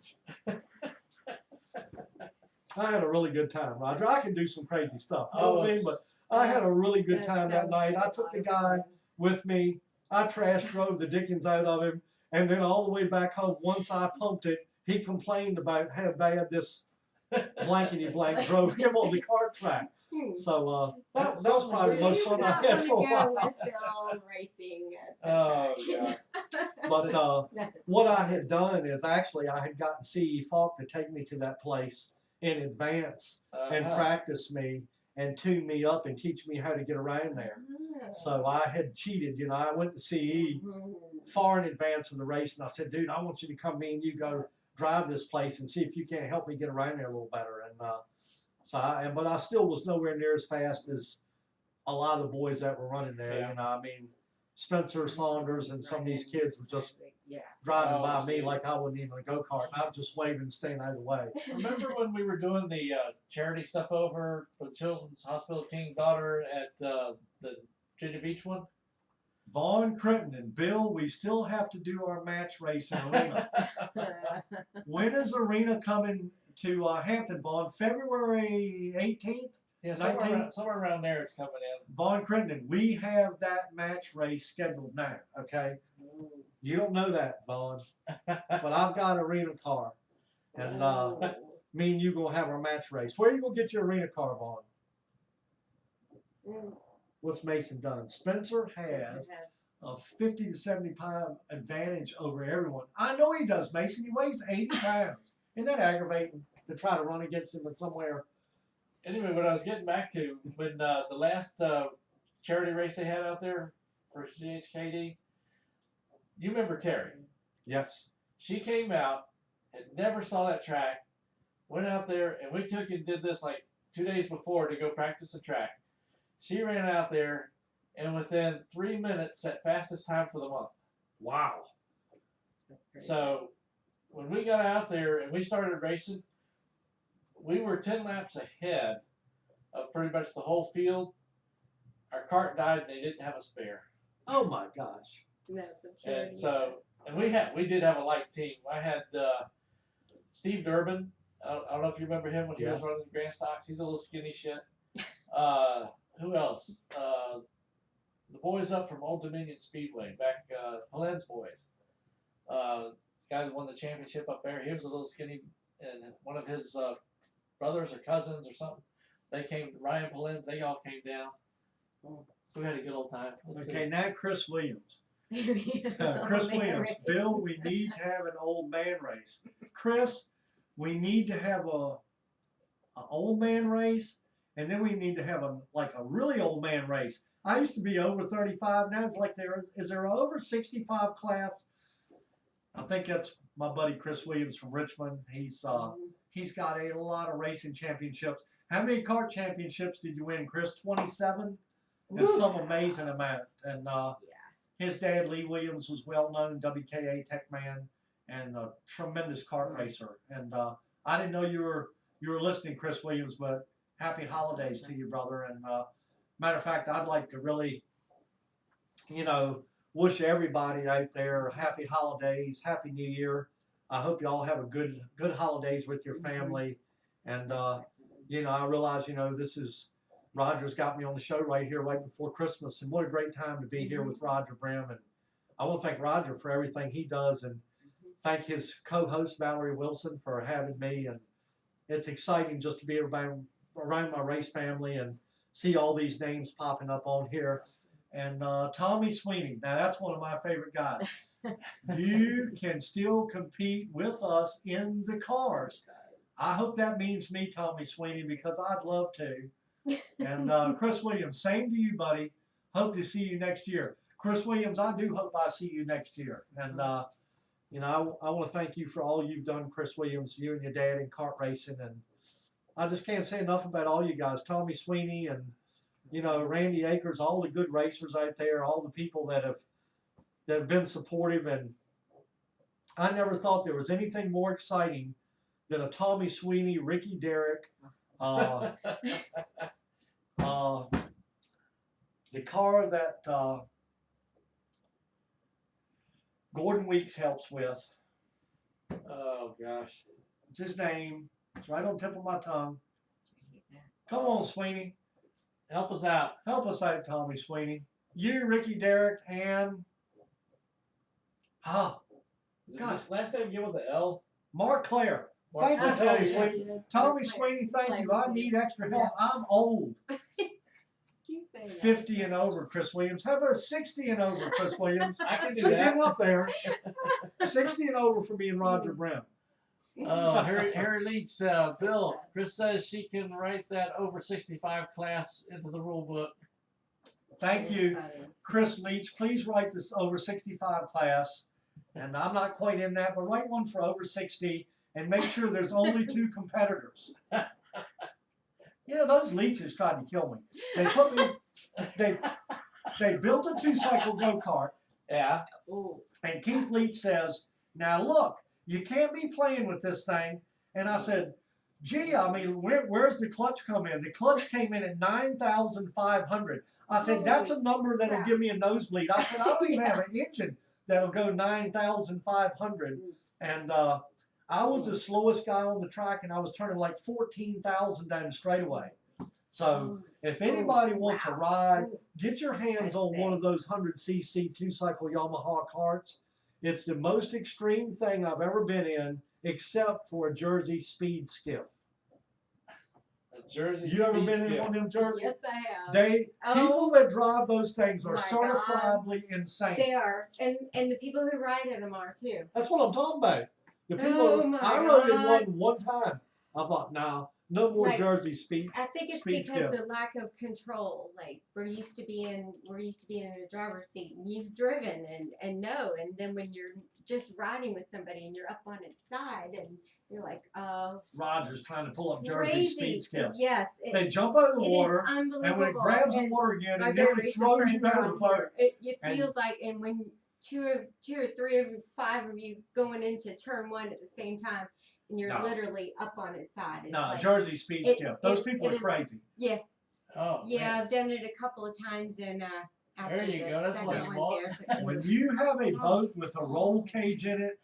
I had a really good time, Roger. I can do some crazy stuff. But I had a really good time that night. I took the guy with me. I trash drove the dickens out of him. And then all the way back home, once I pumped it, he complained about how bad this blankety blank drove him on the kart track. So that was probably the most fun I had for a while. With Bill racing at the Oh, track. But what I had done is actually I had gotten CE Falk to take me to that place in advance and practice me and tune me up and teach me how to get around there. So I had cheated, you know. I went to CE far in advance of the race, and I said, dude, I want you to come, me and you go drive this place and see if you can't help me get around there a little better. And but I still was nowhere near as fast as a lot of the boys that were running there. Yeah. You know, I mean, Spencer Saunders and some of these kids were just driving by me like I wasn't even a go-kart, and I was just waving, staying out of the way. Remember when we were doing the charity stuff over for the Children's Hospital King's Daughter at the Virginia Beach one? Vaughn Critton and Bill, we still have to do our match race in Arena. When is Arena coming to Hampton, Vaughn? February 18th? Yeah, 19th? somewhere around there it's coming in. Vaughn Critton, we have that match race scheduled now, okay? You don't know that, Vaughn, but I've got an Arena car, and me and you gonna have our match race. Where are you gonna get your Arena car, Vaughn? What's Mason done? Spencer has a 50 to 70 pound advantage over everyone. I know he does, Mason. He weighs 80 pounds. Isn't that aggravating to try to run against him in somewhere? Anyway, what I was getting back to, when the last charity race they had out there for CHKD, you remember Terry? Yes. She came out and never saw that track, went out there, and we took and did this like 2 days before to go practice the track. She ran out there, and within 3 minutes set fastest time for the month. Wow. That's great. So when we got out there and we started racing, we were 10 laps ahead of pretty much the whole field. Our cart died, and they didn't have a spare. Oh my gosh. That's a charity. And so, and we did have a light team. I had Steve Durbin. I don't know if you remember him when he was running the Grand Stocks. He's a little skinny shit. Who else? the boys up from Old Dominion Speedway, back Helen's boys. Guy that won the championship up there, he was a little skinny, and one of his brothers or cousins or something, they came, Ryan Palin's, they all came down. So we had a good old time. Okay, now Chris Williams. Oh, Chris man, Williams, Rick. Bill, we need to have an old man race. Chris, we need to have a old man race, and then we need to have a really old man race. I used to be over 35. Now it's like is there an over 65 class? I think that's my buddy Chris Williams from Richmond. He's got a lot of racing championships. How many kart championships did you win, Chris? 27. It's some amazing amount. And his dad Lee Williams was well known WKA tech man and a tremendous kart racer. And I didn't know you were listening, Chris Williams, but happy holidays to you, brother. And matter of fact, I'd like to really, wish everybody out there happy holidays, happy New Year. I hope you all have a good holidays with your family. And I realize this is Roger's got me on the show right here right before Christmas, and what a great time to be here with Roger Brehm. And I want to thank Roger for everything he does, and thank his co-host Valerie Wilson for having me. And it's exciting just to be around my race family and see all these names popping up on here. And Tommy Sweeney, now that's one of my favorite guys. You can still compete with us in the cars. I hope that means me, Tommy Sweeney, because I'd love to. And Chris Williams, same to you, buddy. Hope to see you next year. Chris Williams, I do hope I see you next year. And I want to thank you for all you've done, Chris Williams, you and your dad in kart racing. And I just can't say enough about all you guys, Tommy Sweeney and Randy Akers, all the good racers out there, all the people that have been supportive. And I never thought there was anything more exciting than a Tommy Sweeney, Ricky Derrick, the car that Gordon Weeks helps with. Oh gosh, It's his name. It's right on the tip of my tongue. Come on, Sweeney. help us out. Help us out, Tommy Sweeney. You, Ricky Derrick, and Is it God. his last name begin with the L? Mark Clare. Mark Thank you, Clare. Tommy Yeah. Sweeney. Tommy Sweeney, thank you. I need extra help. I'm old. You say that. 50 and over, Chris Williams. How about 60 and over, Chris Williams? I can do We're that. getting up there. 60 and over for me and Roger Brehm. Harry Leach, Bill, Chris says she can write that over 65 class into the rule book. Thank you, Chris Leach. Please write this over 65 class. And I'm not quite in that, but write one for over 60 and make sure there's only 2 competitors. Those Leaches tried to kill me. They put me, they built a 2-cycle go-kart. Yeah. And Keith Leach says, now look, you can't be playing with this thing. And I said, gee, where's the clutch come in? The clutch came in at 9,500. I said, that's a number that'll give me a nosebleed. I said, I don't even have an engine that'll go 9,500. And I was the slowest guy on the track, and I was turning like 14,000 down the straightaway. So if anybody wants a ride, get your hands on one of those 100cc 2-cycle Yamaha karts. It's the most extreme thing I've ever been in, except for a Jersey speed skiff. A Jersey. You ever speed been in skip. one of them Jersey? Yes, I have. People that drive those things are My certifiably insane. They are, and the people who ride in them are too. That's what I'm talking about. The people Oh my I rode in God. one time. I thought, no more Like, Jersey speed. I think it's speed because skip. the lack of control. Like we're used to being in the driver's seat, and you've driven and know, and then when you're just riding with somebody and you're up on its side and you're like, oh, Roger's trying to pull up Jersey crazy. speed skiffs. Yes, They jump out of the it water, is unbelievable. and when it grabs the And water again, my it nearly very throws you friends out are of the on boat. here. It And- feels like, and when two or three of 5 of you going into turn 1 at the same time, and you're No. literally up on its side. It's No, like, Jersey speed skiff. Those people it are is- crazy. yeah, Oh. yeah. Man. I've done it a couple of times, and after There you the go, that's second what you one, want. there's a When you have a boat with a roll cage in it,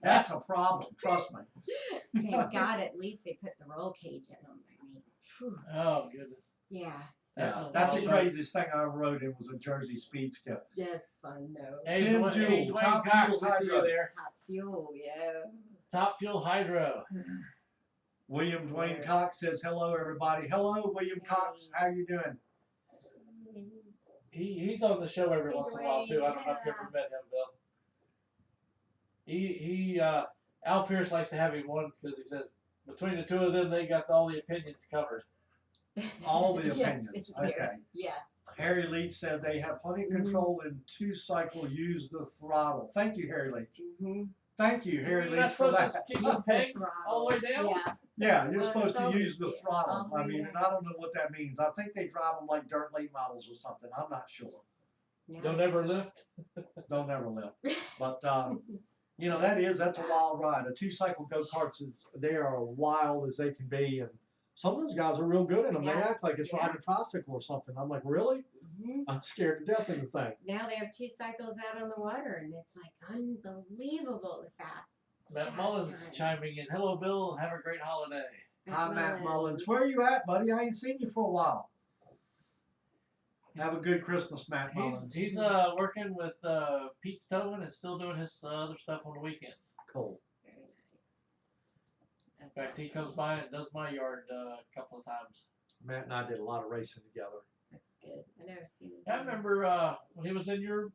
that's a problem. Trust me. Thank God, at least they put the roll cage in them. I mean, phew. Oh goodness. Yeah. That's the craziest thing I ever rode in was a Jersey Speed Skip. That's fun though. Hey, Tim Dwayne, Jewell, hey, Dwayne Top Cox, Fuel we see you Hydro. there. Top fuel, yeah. Top Fuel Hydro. William Dwayne Cox says, hello, everybody. Hello, William Cox. How you doing? He's on the show every Hey, once in a while too. I don't know if you Dwayne, ever met him, Bill. Al Pearce likes to have him on because he says between the two of them, they got all the opinions covered. All the Yes, opinions. it's Okay. very- Yes. Harry Leach said they have plenty of control in 2-cycle, use the throttle. Thank you, Harry Leach. Mm-hmm. Thank you, Harry You're Leach, not for supposed that. to keep the peg all the way down? Yeah. Yeah, you're Well, supposed it's to use the always throttle. all the I way mean, down. and I don't know what that means. I think they drive them like dirt late models or something. I'm not sure. Don't ever lift. Don't ever lift. But, you know, that's a wild ride. A 2-cycle go-karts, they are wild as they can be. And some of those guys are real good in them. They Yeah. act like it's riding a tricycle or something. I'm like, really? Mhm. I'm scared to death of the thing. Now they have 2 cycles out on the water, and it's like unbelievable fast. Matt fast Mullins turns. chiming in. Hello, Bill. Have a great holiday. Hi, Matt Mullins. Where are you at, buddy? I ain't seen you for a while. Have a good Christmas, Matt Mullins. He's working with Pete Stowen and still doing his other stuff on the weekends. Cool. Very nice. In That's fact, he awesome. comes by and does my yard a couple of times. Matt and I did a lot of racing together. That's good. I never seen this. I remember when he was in your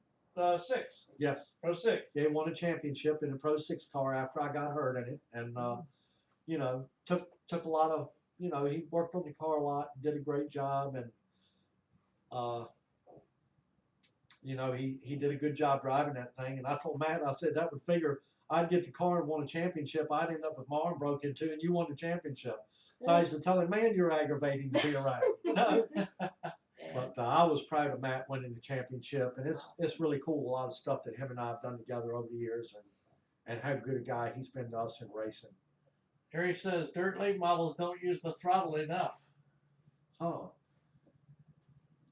6, Yes. Pro 6. They won a championship in a Pro 6 car after I got hurt in it. And, you know, took a lot of, you know, he worked on the car a lot, did a great job. And, you know, he did a good job driving that thing. And I told Matt, I said, that would figure I'd get the car and won a championship. I'd end up with my arm broken too, and you won the championship. So I used to tell him, man, you're aggravating to be around. You know? But I was proud of Matt winning the championship, and it's really cool. A lot of stuff that him and I have done together over the years, and how good a guy he's been to us in racing. Harry says dirt late models don't use the throttle enough. Oh,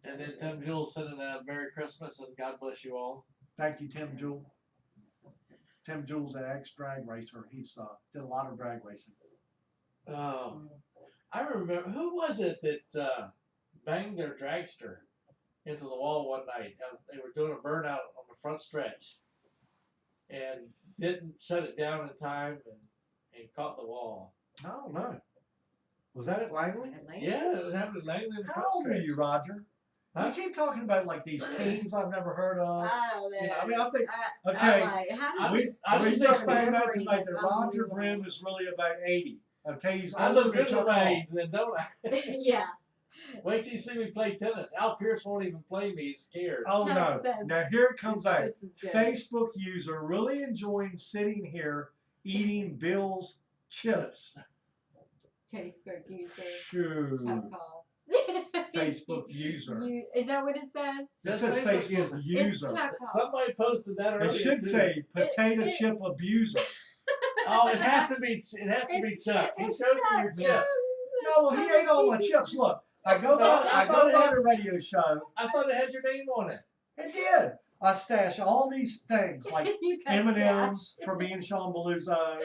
And then Tim Jewell sending a Merry Christmas and God bless you all. thank you, Tim Jewell. Tim Jewell's an ex-drag racer. He's did a lot of drag racing. I remember, who was it that banged their dragster into the wall one night? They were doing a burnout on the front stretch and didn't shut it down in time and caught the wall. I don't know. Was that at Langley? Yeah, it was happening in Langley in the How front old are stretch. you, Roger? Huh? You keep talking about like these teams I've never heard of. I don't know. You know, I mean, I think I'm okay. like, how I does We was- I was just six found out remembering tonight that it's Roger unbelievable. Brehm is really about 80. Okay, he's I older look than good at Chuck my Hall. age then, don't I? yeah. Wait till you see me play tennis. Al Pearce won't even play me. He's scared. Oh Chuck no! says Now here it comes out. This is good. Facebook user really enjoying sitting here eating Bill's chips. Facebook user. Shoot. Chuck Hall. Facebook user. Is that what it says? It says Facebook It's user. Chuck Hall. Somebody posted that earlier. It should too. say potato It- chip abuser. Oh, it has to be. It has to be Chuck. He It's showed me your Chuck, chips. No, he ate all my chips. Look, I go I thought it by had- the radio show. I thought it had your name on it. It did. I stash all these things like You got M&M's for me and Sean Beluso.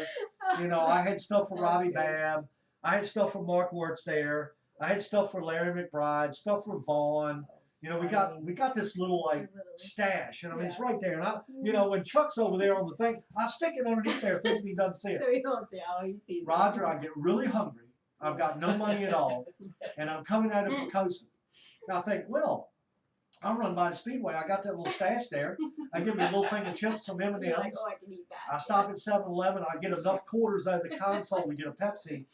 You know, I had stuff for That's Robbie good. Babb. I had stuff for Mark Wirtz there. I had stuff for Larry McBride, stuff for Vaughn. You know, we got this little like stash, and I mean it's right there. And I, you know, when Chuck's over there on the thing, I stick it underneath there thinking he doesn't see it. So he won't see. Oh, he sees. it. Roger, I get really hungry. I've got no money at all, and I'm coming out of Pocosin. And I think, well, I'll run by the Speedway. I got that little stash there. I give me a little thing of chips, some M&Ms. You're like, oh, I can eat that. I stop at 7-Eleven. I get enough quarters out of the console to get a Pepsi.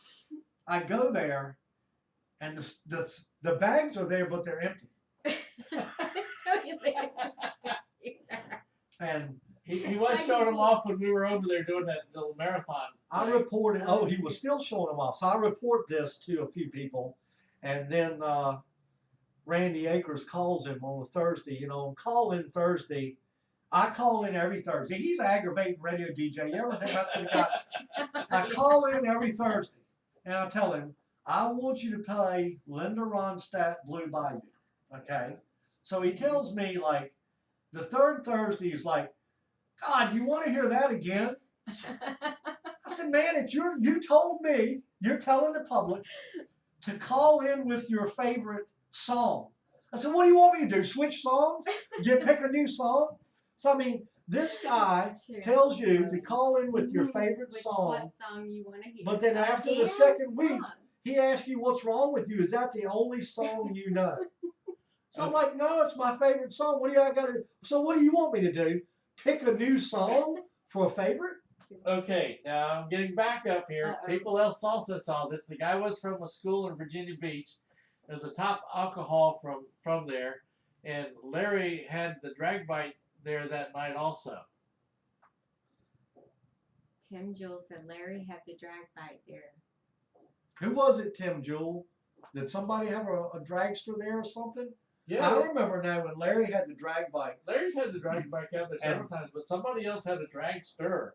I go there, and the bags are there, but they're empty. So he thinks. And He was showing them off when we were over there doing that little marathon. I reported, oh, he was still showing them off. So I report this to a few people. And then Randy Akers calls him on a Thursday. You know, call in Thursday. I call in every Thursday. He's an aggravating radio DJ. You ever think that's what he got? I call in every Thursday. And I tell him, I want you to play Linda Ronstadt Blue Bayou. Okay? So he tells me, like, the third Thursday is like, God, you want to hear that again? I said, man, it's you told me, you're telling the public to call in with your favorite song. I said, what do you want me to do? Switch songs? Pick a new song? So, I mean, this guy tells you to call in with your favorite song. What song you want to hear? But then after the second week, he asks you what's wrong with you. Is that the only song you know? So I'm like, no, it's my favorite song. What do I got to do? So what do you want me to do? Pick a new song for a favorite? Okay, now I'm getting back up here. Uh-oh. People else also saw this. The guy was from a school in Virginia Beach. It was a top alcohol from there, and Larry had the drag bite there that night also. Tim Jewell said Larry had the drag bite there. Who was it, Tim Jewell? Did somebody have a dragster there or something? Yeah, I remember now when Larry had the drag bike. Larry's had the drag bike out there several times, but somebody else had a drag stir.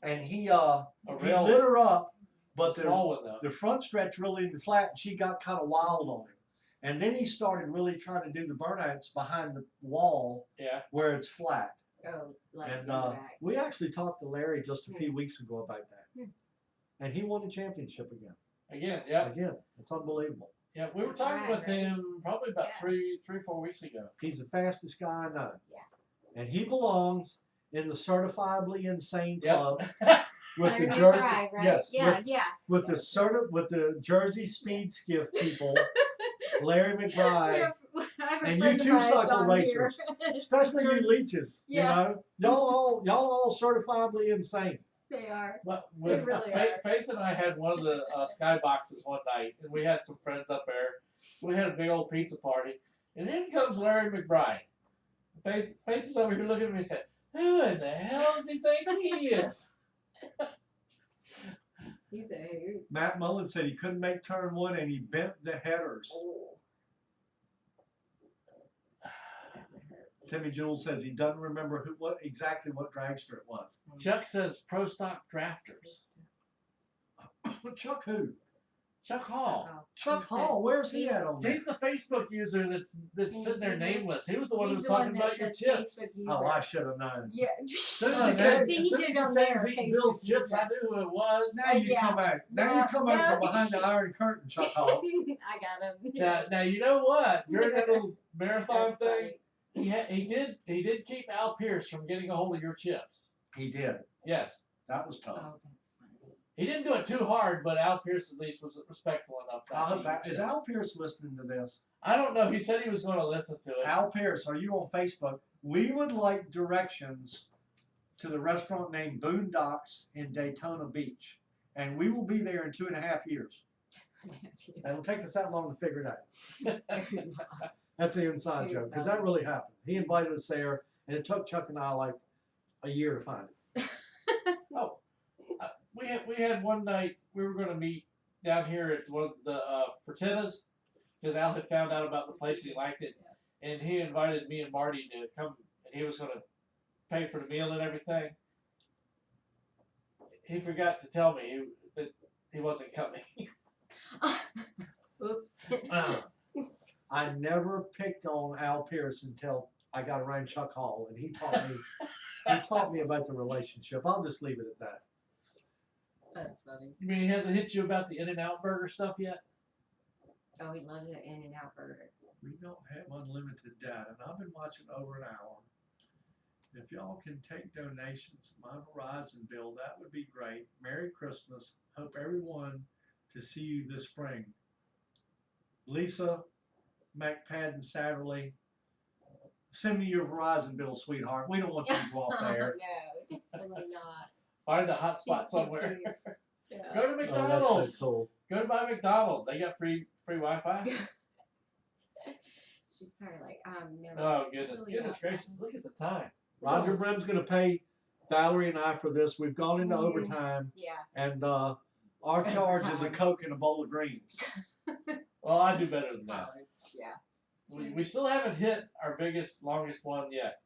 And he A lit real her up, but small one though. the front stretch really didn't flat, and she got kind of wild on him. And then he started really trying to do the burnouts behind the wall Yeah. where it's flat. Oh, like And in the back. we actually talked to Larry just a few weeks ago about that. And he won the championship again. Again, yeah. Again, it's unbelievable. Yeah, we were That's talking right, with right? him probably about Yeah. three, 4 weeks ago. He's the fastest guy I know. Yeah. And he belongs in the certifiably insane Yep. club with the Larry Jersey. McBride, right? Yes, Yeah, with, yeah. with the Jersey speed skiff people, Larry McBride, and you two cycle racers, especially you leeches. Yeah. You know, y'all all certifiably insane. They are. But They when really Faith and I had one of the skyboxes one night, and we had some friends up there. We had a big old pizza party, and in comes Larry McBride. Faith is over here looking at me and said, "Who in the hell does he think he is?" He's a hoot. Matt Mullen said he couldn't make turn one, and he bent the headers. Oh. Timmy Jewell says he doesn't remember what dragster it was. Chuck says Pro Stock Drafters. Chuck who? Chuck Hall. Chuck Hall. Where's he at on He's that? the Facebook user that's sitting there nameless. He was the one who was He's the one talking that about your says chips. Facebook user. Oh, I should have known. Yeah. Soon Oh, as he said, See, as he soon did as it he on said there, he was eating Facebook Bill's chips, user. I knew who it was. Now you Yeah. come out. Now you come out from behind the iron curtain, Chuck Hall. I got him. Now you know what? During that little marathon That's thing, funny. he did keep Al Pearce from getting a hold of your chips. He did. Yes. That was tough. Oh, that's funny. He didn't do it too hard, but Al Pearce at least was respectful enough to I eat hope your is chips. Al Pearce listening to this? I don't know. He said he was going to listen to it. Al Pearce, are you on Facebook? We would like directions to the restaurant named Boondocks in Daytona Beach. And we will be there in 2.5 years. It'll take us that long to figure it out. That's the inside joke, because that really happened. He invited us there, and it took Chuck and I like a year to find it. Oh, we had one night we were going to meet down here at one of the Fertitas because Al had found out about the place and he liked it, and he invited me and Marty to come, and he was going to pay for the meal and everything. He forgot to tell me that he wasn't coming. Oops. I never picked on Al Pearce until I got around Chuck Hall, and he taught me about the relationship. I'll just leave it at that. That's funny. You mean he hasn't hit you about the In-N-Out burger stuff yet? Oh, he loves an In-N-Out burger. We don't have unlimited data, and I've been watching over an hour. If y'all can take donations to my Verizon bill, that would be great. Merry Christmas. Hope everyone to see you this spring. Lisa McPadden Satterley, send me your Verizon bill, sweetheart. We don't want you to go off there. No, definitely not. Find a hot spot She's so somewhere. cute. Yeah. Go to McDonald's. Oh, that's so cool. Go to my McDonald's. They got free Wi-Fi. She's probably like, never. Oh It's goodness, really goodness not gracious! funny. Look at the time. Roger Brehm's going to pay Valerie and I for this. We've gone into Mhm. overtime, Yeah. and our charge is a Coke and a bowl of greens. Well, I do better than that. Yeah. We still haven't hit our biggest, longest one yet.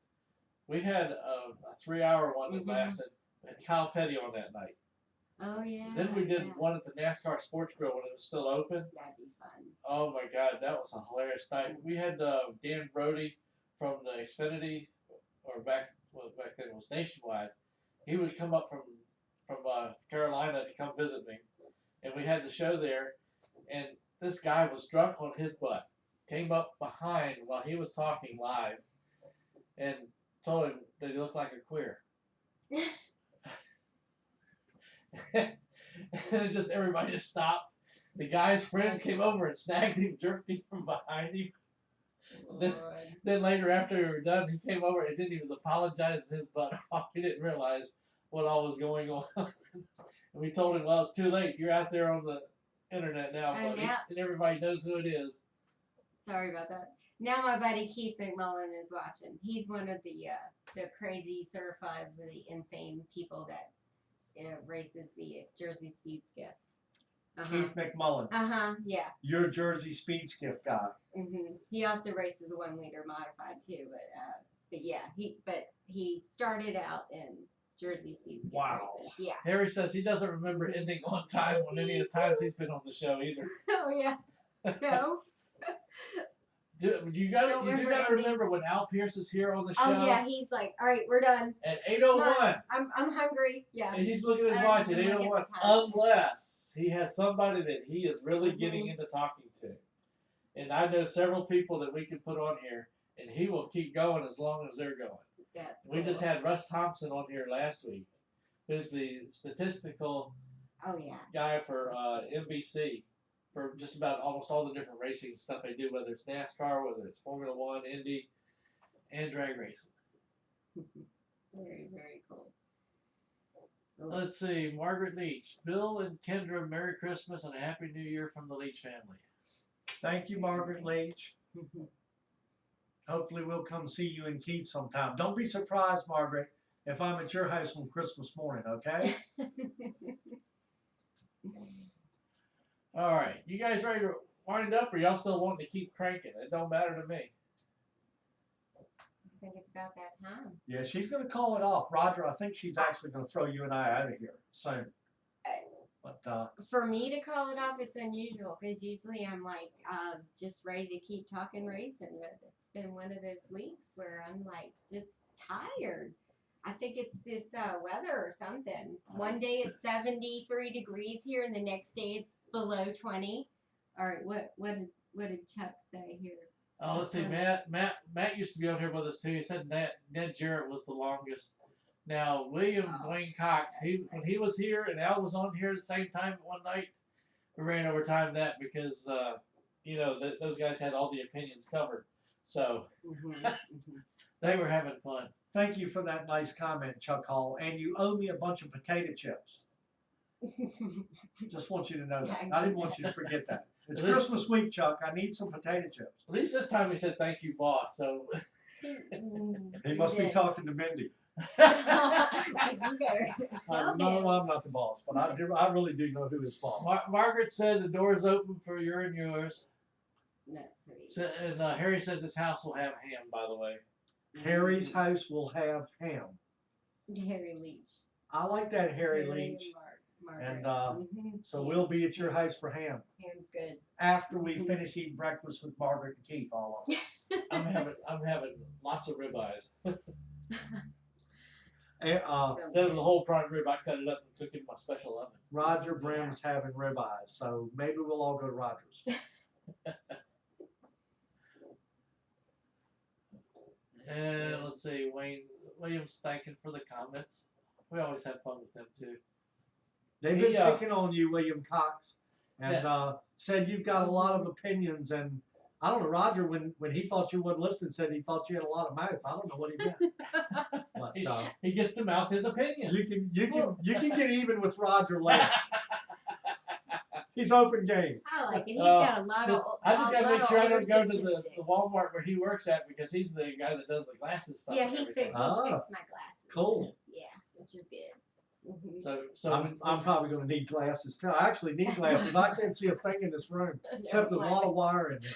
We had a 3-hour one that Mhm. lasted, and Kyle Petty on that night. Oh yeah. Then we did yeah. one at the NASCAR Sports Grill when it was still open. That'd be fun. Oh my God, that was a hilarious night. We had Dan Brody from the Xfinity, or back then it was Nationwide. He would come up from Carolina to come visit me, and we had the show there. And this guy was drunk on his butt. came up behind while he was talking live and told him that he looked like a queer. And just everybody just stopped. The guy's friends came over and snagged him, jerked him from behind him. Then later, after we were done, he came over and then he was apologizing his butt off. He didn't realize what all was going on. And we told him, well, it's too late. You're out there on the internet now, buddy. And everybody knows who it is. Sorry about that. Now my buddy Keith McMullen is watching. He's one of the crazy, certified, really insane people that races the Jersey Speed Skiffs. Keith McMullen. Yeah. Your Jersey Speed Skiff guy. He also races the 1 liter modified too, but yeah, he started out in Jersey Speed Skiff racing. Yeah. Harry says he doesn't remember ending on time on any of the times he's been on the show either. Oh yeah. No. You do gotta remember when Al Pearce is here on the show. Oh yeah, he's like, all right, we're done. At 8:01. I'm hungry. Yeah. And he's looking at his watch at 8:01, unless he has somebody that he is really getting into talking to. And I know several people that we can put on here, and he will keep going as long as they're going. We just had Russ Thompson on here last week, who's the statistical guy for NBC. For just about almost all the different racing stuff they do, whether it's NASCAR, whether it's Formula One, Indy, and drag racing. Very, very cool. Let's see, Margaret Leach. Bill and Kendra, Merry Christmas and a Happy New Year from the Leach family. Thank you, Margaret Leach. Hopefully we'll come see you and Keith sometime. Don't be surprised, Margaret, if I'm at your house on Christmas morning, okay? All right, you guys ready to wind up, or y'all still wanting to keep cranking? It don't matter to me. I think it's about that time. Yeah, she's going to call it off. Roger, I think she's actually going to throw you and I out of here soon. But for me to call it off, it's unusual because usually I'm like just ready to keep talking racing. But it's been one of those weeks where I'm like just tired. I think it's this weather or something. One day it's 73 degrees here, and the next day it's below 20. All right, what did Chuck say here? Oh, let's see. Matt used to be on here with us too. He said Ned Jarrett was the longest. Now William Wayne Cox, when he was here and Al was on here at the same time one night, we ran over time that because those guys had all the opinions covered, so they were having fun. Thank you for that nice comment, Chuck Hall. And you owe me a bunch of potato chips. Just want you to know that. I didn't want you to forget that. It's Christmas week, Chuck. I need some potato chips. At least this time he said thank you, boss. So he must be talking to Mindy. No, I'm not the boss, but I really do know who is boss. Margaret said the door's open for your and yours. That's sweet. So, and Harry says his house will have ham, by the way. Harry's house will have ham. Harry Leach. I like that, Harry Leach. And so we'll be at your house for ham. Ham's good. After we finish eating breakfast with Margaret and Keith, all of us. I'm having lots of ribeyes. Instead of the whole prime rib, I cut it up and cook it in my special oven. Roger Brehm's having ribeyes, so maybe we'll all go to Roger's. And let's see, William's thanking for the comments. We always have fun with them too. They've been picking on you, William Cox, and said you've got a lot of opinions. And I don't know, Roger, when he thought you wasn't listening, said he thought you had a lot of mouth. I don't know what he meant. But, he gets to mouth his opinions. You can get even with Roger later. He's open game. I like it. He's got a lot of. I just got to make sure I don't go to the Walmart where he works at because he's the guy that does the glasses stuff. Yeah, he fixed my glasses. Cool. Yeah, which is good. So I'm probably going to need glasses too. I actually need glasses. I can't see a thing in this room except there's a lot of wire in there.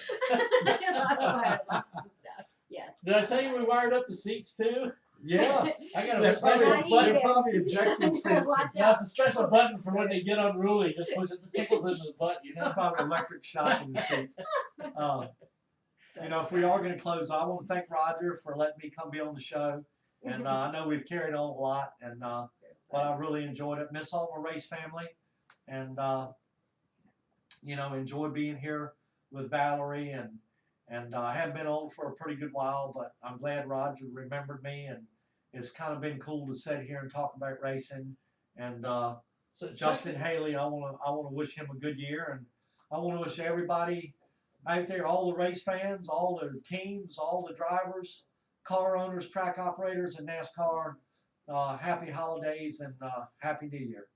A lot of wire, lots of stuff. Yes. Did I tell you we wired up the seats too? Yeah. I got a special button. They're probably ejection seats. That's a special button for when they get unruly. Just push it, tickles into the butt, Probably electric shock in the seats. If we are going to close, I want to thank Roger for letting me come be on the show. And I know we've carried on a lot, but I really enjoyed it. Miss all my race family, and enjoy being here with Valerie And I haven't been on for a pretty good while, but I'm glad Roger remembered me, and it's kind of been cool to sit here and talk about racing. And So Justin Haley, I want to wish him a good year, and I want to wish everybody out there, all the race fans, all the teams, all the drivers, car owners, track operators, and NASCAR, happy holidays and happy New Year.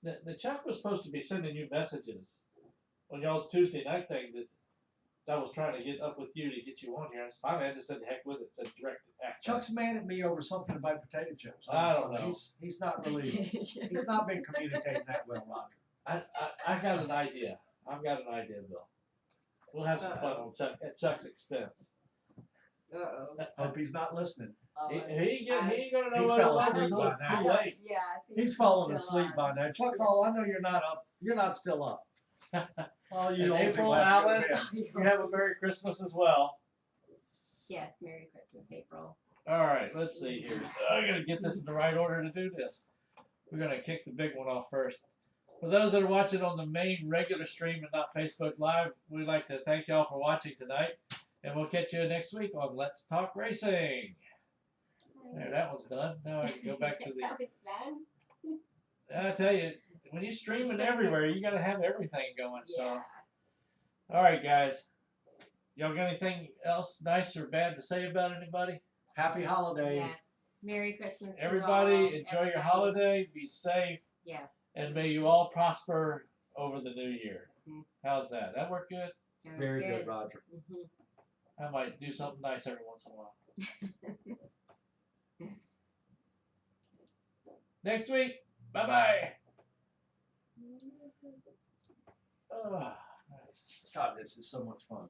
The Chuck was supposed to be sending you messages on y'all's Tuesday night thing that I was trying to get up with you to get you on here. And finally, I just said, heck with it. Said direct access. Chuck's mad at me over something about potato chips. I don't know. He's not really. He's not been communicating that well, Roger. I got an idea. I've got an idea, Bill. We'll have some fun on at Chuck's expense. Hope he's not listening. He ain't gonna know He what fell it was asleep until by it's now. too late. Yeah, I think He's falling asleep by now. Chuck Hall, I know you're not up. You're not still up. Oh, you And old April people have to Allen, go to bed. you have a Merry Christmas as well. Yes, Merry Christmas, April. All right, let's see here. I gotta get this in the right order to do this. We're gonna kick the big one off first. For those that are watching on the main regular stream and not Facebook Live, we'd like to thank y'all for watching tonight. And we'll catch you next week on Let's Talk Racing. There, that one's done. Now I can go back to Now it's done. I tell you, when you're streaming everywhere, you gotta have everything going. So, Yeah. all right, guys. Y'all got anything else nice or bad to say about anybody? Happy holidays. Yes. Merry Christmas. to Everybody, all. enjoy your Everybody. holiday. Be safe, Yes. and may you all prosper over the new year. Mhm. How's that? That work good? Sounds Very good, Roger. Mhm. I might do something nice every once in a while. Next week. Bye bye. God, this is so much fun.